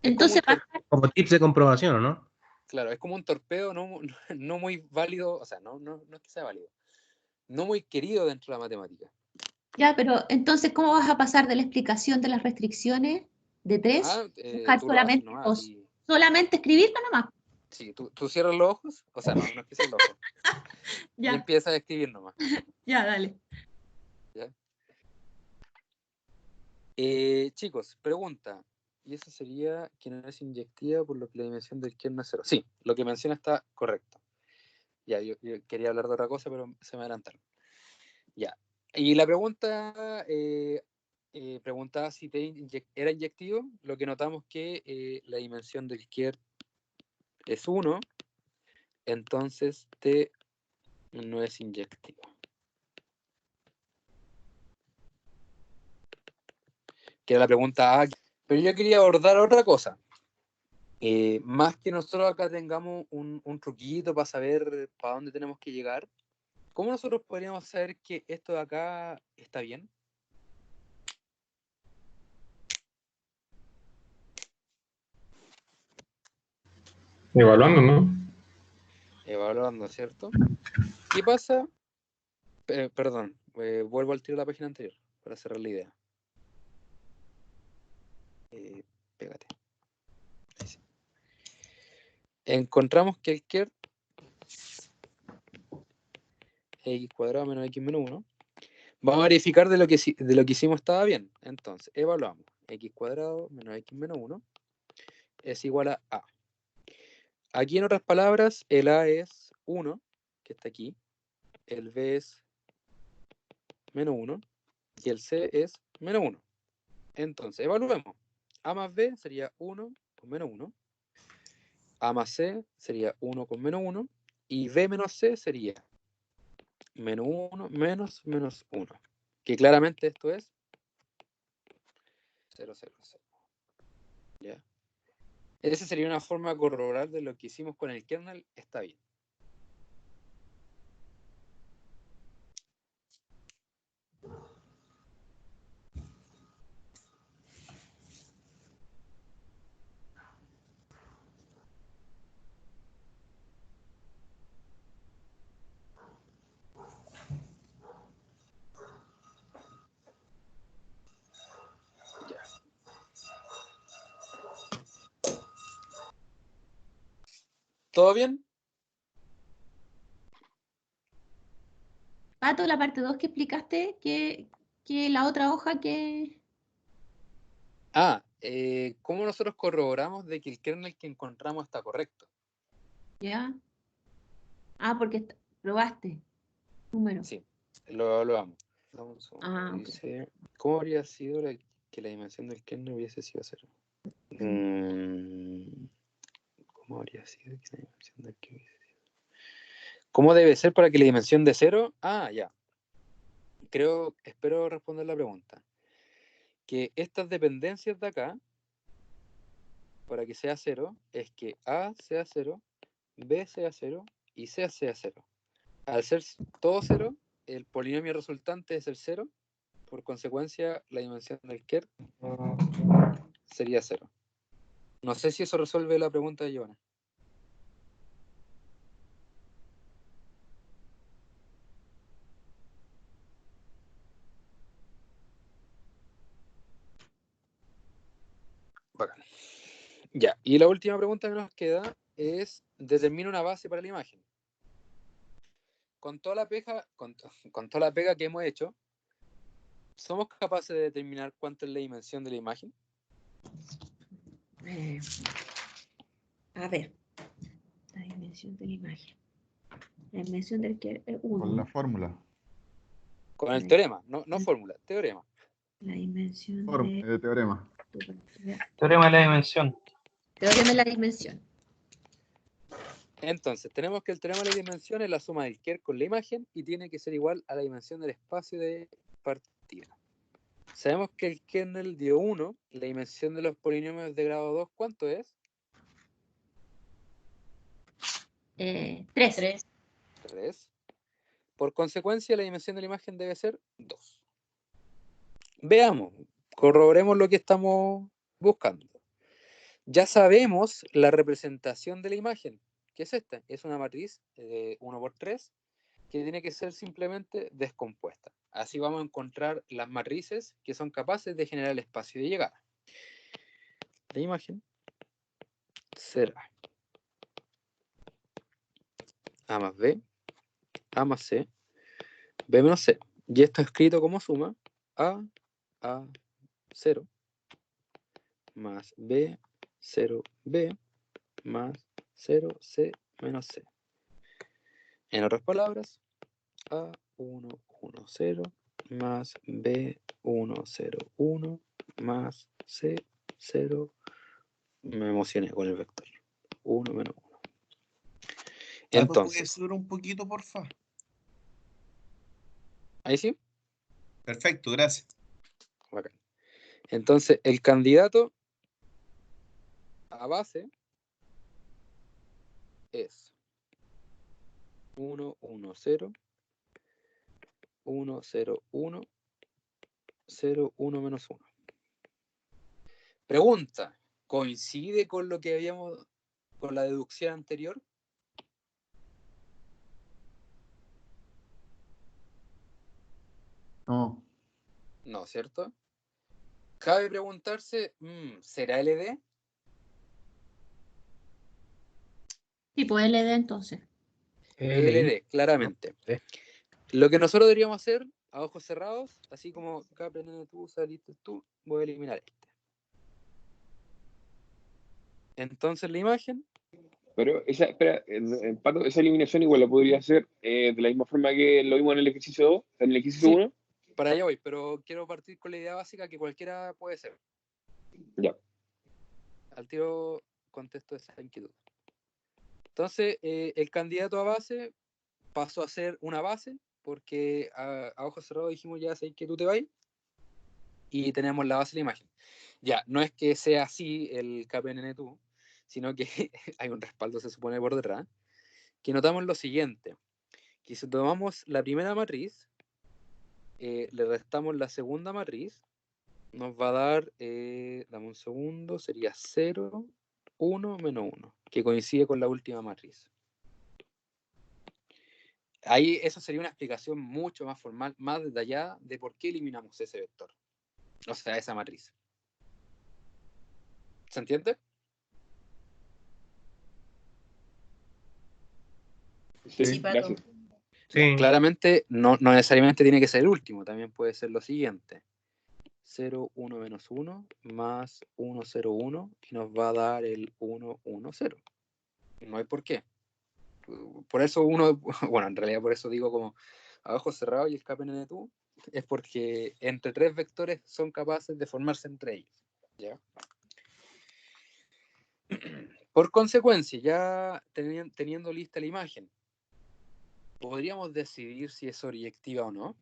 Entonces, Como tips de comprobación, ¿o no? Claro, es como un torpedo no muy válido, o sea, no es que sea válido, no muy querido dentro de la matemática. Ya, pero entonces, ¿cómo vas a pasar de la explicación de las restricciones de 3? Buscar Tú lo haces solamente nomás. 2. Solamente escribirlo nomás. Sí, tú cierras los ojos, o sea, no es que cierres los ojos. Y Ya, empiezas a escribir nomás. ya, dale. ¿Ya? Chicos, pregunta. Y eso sería que no es inyectiva por lo que la dimensión del kernel es 0. Sí, lo que menciona está correcto. Ya, yo quería hablar de otra cosa, pero se me adelantaron. Ya. Y la pregunta preguntaba si era inyectivo. Lo que notamos que la dimensión del kernel es 1, entonces T no es inyectivo. Que era la pregunta A. Pero yo quería abordar otra cosa. Más que nosotros acá tengamos un truquito para saber para dónde tenemos que llegar, ¿cómo nosotros podríamos saber que esto de acá está bien? Evaluando, ¿no? Evaluando, ¿cierto? ¿Qué pasa? Perdón, vuelvo al tiro de la página anterior para cerrar la idea. Pégate. Ahí sí. Encontramos que el kernel x cuadrado menos x menos 1. Vamos a verificar de lo que hicimos estaba bien. Entonces, evaluamos. X cuadrado menos x menos 1 es igual a A. Aquí, en otras palabras, el A es 1, que está aquí. El B es menos 1. Y el C es menos 1. Entonces, evaluemos. A más B sería 1 con menos 1. A más C sería 1 con menos 1. Y B menos C sería menos 1 menos 1. Que claramente esto es 0, 0, 0. ¿Ya? Esa sería una forma de corroborar de lo que hicimos con el kernel. Está bien. Ya. ¿Todo bien? Pato, la parte 2 que explicaste, que la otra hoja que... ¿Cómo nosotros corroboramos de que el kernel que encontramos está correcto? ¿Ya? Porque probaste. Número. Sí, lo evaluamos. Ok. Dice, ¿cómo habría sido que la dimensión del kernel hubiese sido 0? ¿Cómo habría sido que la dimensión del kernel hubiese sido 0? ¿Cómo debe ser para que la dimensión de 0? Ya. Espero responder la pregunta. Que estas dependencias de acá, para que sea 0, es que A sea 0, B sea 0 y C sea 0. Al ser todo 0, el polinomio resultante es el 0. Por consecuencia, la dimensión del kernel sería 0. No sé si eso resuelve la pregunta de Giovanna. Bacán. Ya, y la última pregunta que nos queda es, determina una base para la imagen. Con toda la pega que hemos hecho, ¿somos capaces de determinar cuánto es la dimensión de la imagen? A ver. La dimensión de la imagen. La dimensión del que es Con 1. la fórmula. Con el teorema, no fórmula, teorema. La dimensión de teorema. Teorema de la dimensión. Teorema de la dimensión. Entonces, tenemos que el teorema de la dimensión es la suma del kernel con la imagen y tiene que ser igual a la dimensión del espacio de partida. Sabemos que el kernel dio 1, la dimensión de los polinomios de grado 2, ¿cuánto es? 3. 3. Por consecuencia, la dimensión de la imagen debe ser 2. Veamos, corroboremos lo que estamos buscando. Ya sabemos la representación de la imagen, que es esta. Es una matriz de 1 por 3, que tiene que ser simplemente descompuesta. Así vamos a encontrar las matrices que son capaces de generar el espacio de llegada. La imagen será A más B, A más C, B menos C. Y esto escrito como suma A 0 más B 0 B más 0 C menos C. En otras palabras, A1 1 0 más B1 0 1 más C 0. Me emocioné con el vector. 1 menos 1. ¿Puedes Entonces, subir un poquito, porfa? ¿ahí sí? Perfecto, gracias. Bacán. Entonces, el candidato a base es 1 1 0 1 0 1 0 1 menos 1. Pregunta, ¿coincide con lo que habíamos, con la deducción anterior? No. No, ¿cierto? Cabe preguntarse, ¿será LD? Tipo LD entonces. LD, claramente. Lo que nosotros deberíamos hacer, a ojos cerrados, así como acá aprendiendo tú, saliste tú, voy a eliminar este. Entonces la imagen. Pero espera, Pato, esa eliminación igual la podría hacer de la misma forma que lo vimos en el ejercicio 2, en el ejercicio 1. Para allá voy, pero quiero partir con la idea básica que cualquiera puede ser. Ya. Al tiro contesto esa inquietud. Entonces, el candidato a base pasó a ser una base, porque a ojos cerrados dijimos ya sé que tú te vas, y tenemos la base de la imagen. Ya, no es que sea así el KPNN2, sino que hay un respaldo, se supone, por detrás, que notamos lo siguiente, que si tomamos la primera matriz, le restamos la segunda matriz, nos va a dar, dame un segundo, sería 0, 1, menos 1, que coincide con la última matriz. Ahí eso sería una explicación mucho más formal, más detallada de por qué eliminamos ese vector, o sea, esa matriz. ¿Se entiende? Sí, gracias. Sí. Claramente no necesariamente tiene que ser el último, también puede ser lo siguiente. 0, 1 menos 1 más 1, 0, 1 y nos va a dar el 1, 1, 0. No hay por qué. Por eso uno, bueno, en realidad por eso digo como a ojos cerrados y el KPNN2, es porque entre tres vectores son capaces de formarse entre ellos. ¿Ya? Por consecuencia, ya teniendo lista la imagen, ¿podríamos decidir si es sobreyectiva o no?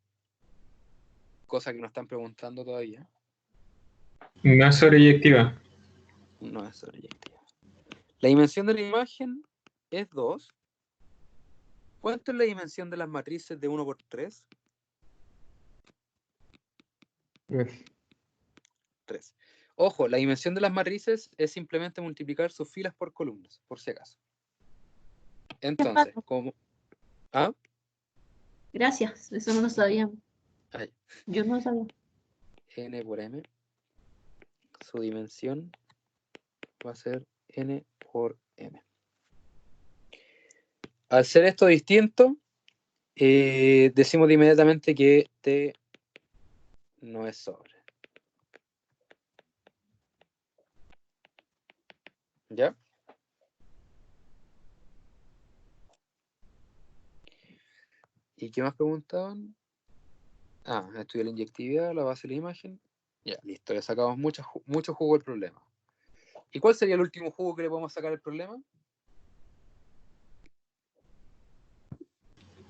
Cosa que nos están preguntando todavía. No es sobreyectiva. No es sobreyectiva. La dimensión de la imagen es 2. ¿Cuánto es la dimensión de las matrices de 1 por 3? 3. Ojo, la dimensión de las matrices es simplemente multiplicar sus filas por columnas, por si acaso. Entonces, como... ¿Ah? Gracias, eso no lo sabíamos. Ay. Yo no lo sabía. N por M. Su dimensión va a ser N por M. Al ser esto distinto, decimos inmediatamente que T no es sobre. ¿Ya? ¿Y qué más preguntaban? Estudié la inyectividad, la base de la imagen. Ya, listo, le sacamos mucho jugo al problema. ¿Y cuál sería el último jugo que le podemos sacar al problema?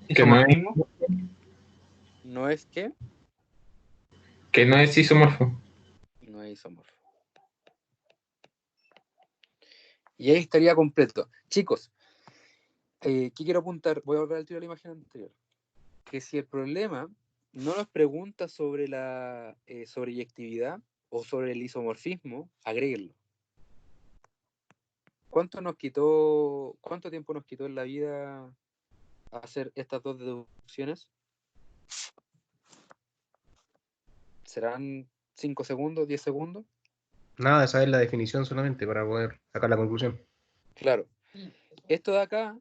Que no es, ¿No es qué? que no es isomorfo. No es isomorfo. Y ahí estaría completo. Chicos, ¿qué quiero apuntar? Voy a volver al tiro de la imagen anterior. Que si el problema no nos pregunta sobre la sobreyectividad o sobre el isomorfismo, agréguenlo. ¿Cuánto tiempo nos quitó en la vida hacer estas dos deducciones? ¿Serán 5 segundos, 10 segundos? Nada, esa es la definición solamente para poder sacar la conclusión. Claro. Esto de acá,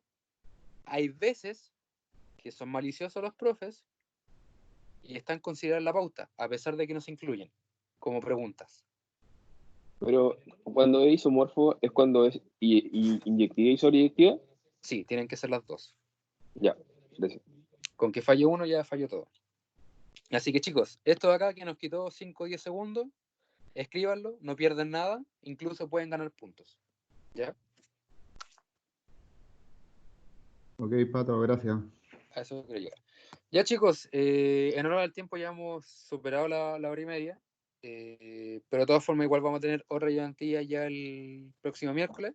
hay veces que son maliciosos los profes y están considerados la pauta, a pesar de que no se incluyen como preguntas. Pero cuando es isomorfo es cuando es inyectiva y sobreyectiva. Sí, tienen que ser las dos. Ya, gracias. Con que falle uno ya falló todo. Así que chicos, esto de acá que nos quitó 5 o 10 segundos, escríbanlo, no pierden nada, incluso pueden ganar puntos. ¿Ya? Ok, Pato, gracias. A eso quiero llegar. Ya chicos, en honor al tiempo ya hemos superado la hora y media, pero de todas formas igual vamos a tener otra ayudantía ya el próximo miércoles,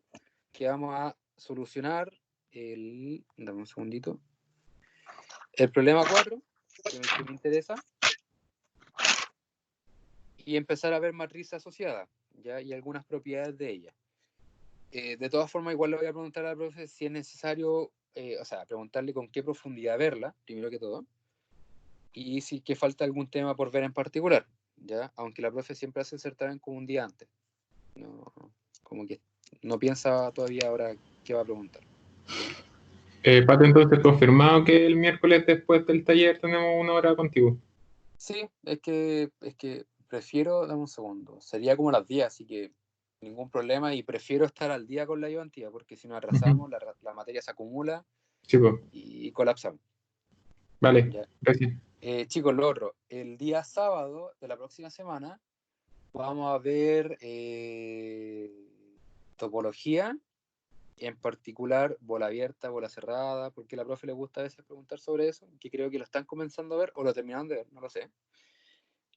que vamos a solucionar dame un segundito, el problema 4, que me interesa, y empezar a ver matriz asociada, ¿ya? Y algunas propiedades de ella. De todas formas, igual le voy a preguntar al profe si es necesario, o sea, preguntarle con qué profundidad verla, primero que todo, y si que falta algún tema por ver en particular, ¿ya? Aunque la profe siempre hace el certamen como un día antes. No, como que no piensa todavía ahora qué va a preguntar. Pato, entonces confirmado que el miércoles después del taller tenemos 1 hora contigo. Sí, es que prefiero, dame un segundo, sería como las 10, así que ningún problema, y prefiero estar al día con la ayudantía, porque si nos atrasamos, la materia se acumula Sí, pues. y colapsamos. Vale, Ya. gracias. Chicos, lo otro, el día sábado de la próxima semana vamos a ver topología, en particular bola abierta, bola cerrada, porque a la profe le gusta a veces preguntar sobre eso, que creo que lo están comenzando a ver o lo terminaron de ver, no lo sé.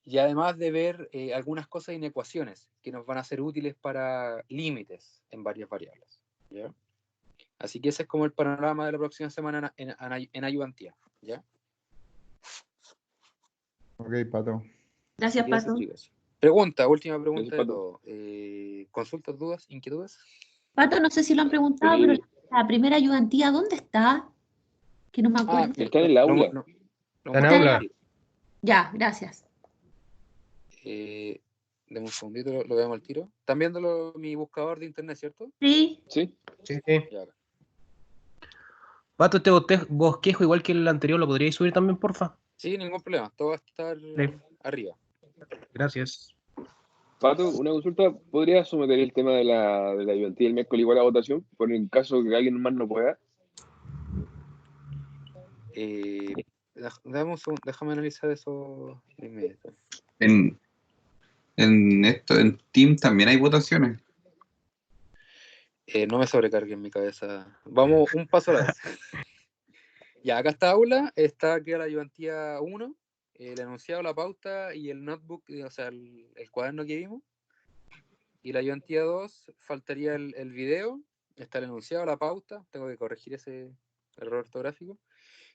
Y además de ver algunas cosas en ecuaciones que nos van a ser útiles para límites en varias variables, ¿ya? Así que ese es como el panorama de la próxima semana en ayudantía, ¿ya? Ok, Pato. Gracias, Así que eso, Pato. chicos. Pregunta, última pregunta Gracias, de Pato. todo. ¿Consultas, dudas, inquietudes? Pato, no sé si lo han preguntado, pero la primera ayudantía, ¿dónde está? Que no me acuerdo. Está en el aula. Lo Está en muestro aula. aquí. Ya, gracias. Deme un segundito, lo veamos al tiro. ¿Están viendo mi buscador de internet, cierto? Sí. Sí. Sí. Ya. Pato, este bosquejo, igual que el anterior, ¿lo podríais subir también, porfa? Sí, ningún problema. Todo va a estar arriba. Gracias. Pato, una consulta. ¿Podría someter el tema de la ayudantía el miércoles igual a votación? Por en caso que alguien más no pueda. Dame un segundo, déjame analizar eso de inmediato. En Team también hay votaciones. No me sobrecargue en mi cabeza. Vamos un paso a la vez. Ya, acá está aula, está aquí la ayudantía 1, el enunciado, la pauta y el notebook, o sea, el cuaderno que vimos. Y la ayudantía 2, faltaría el video, está el enunciado, la pauta, tengo que corregir ese error ortográfico,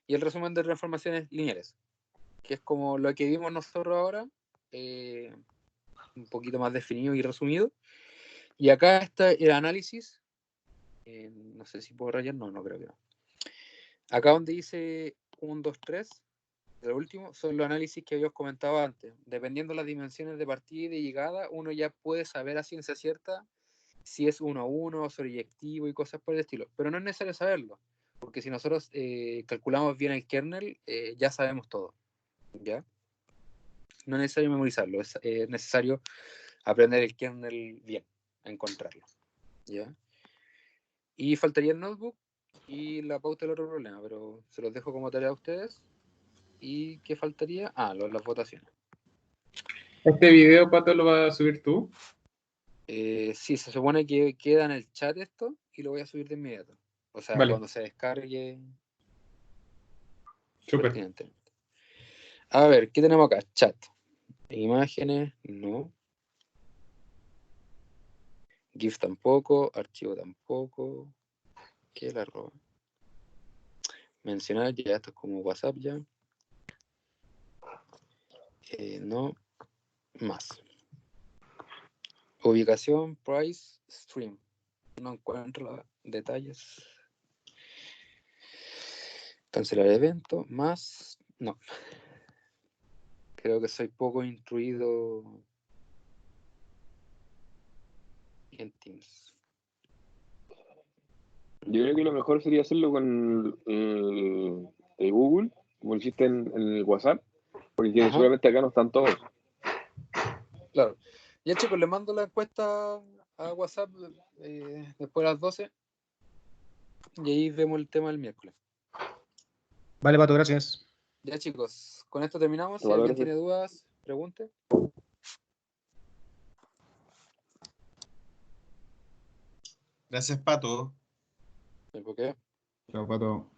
y el resumen de transformaciones lineales, que es como lo que vimos nosotros ahora, un poquito más definido y resumido. Y acá está el análisis, no sé si puedo rayar, no creo que no. Acá donde dice 1, 2, 3, el último, son los análisis que habíamos comentado antes. Dependiendo de las dimensiones de partida y de llegada, uno ya puede saber a ciencia cierta si es 1 a 1, sobreyectivo y cosas por el estilo. Pero no es necesario saberlo, porque si nosotros calculamos bien el kernel, ya sabemos todo. ¿Ya? No es necesario memorizarlo, es necesario aprender el kernel bien, encontrarlo. ¿Ya? Y faltaría el notebook y la pauta del otro problema, pero se los dejo como tarea a ustedes. ¿Y qué faltaría? Las votaciones. ¿Este video, Pato, lo vas a subir tú? Sí, se supone que queda en el chat esto y lo voy a subir de inmediato. O sea, Vale. cuando se descargue. Súper. Pertinentemente. A ver, ¿qué tenemos acá? Chat. Imágenes, no. GIF tampoco, archivo tampoco. ¿Qué la roba? Mencionar, ya esto es como WhatsApp ya. No. Más. Ubicación, price, stream. No encuentro detalles. Cancelar evento, más... No. Creo que soy poco instruido en Teams. Yo creo que lo mejor sería hacerlo con el Google, como lo hiciste en el WhatsApp, porque Ajá. seguramente acá no están todos. Claro. Ya chicos, les mando la encuesta a WhatsApp después de las 12 y ahí vemos el tema del miércoles. Vale, Pato, gracias. Ya chicos, con esto terminamos. Si Vale, alguien gracias. tiene dudas, pregunte. Gracias, Pato. ¿Por qué? Chao, Pato.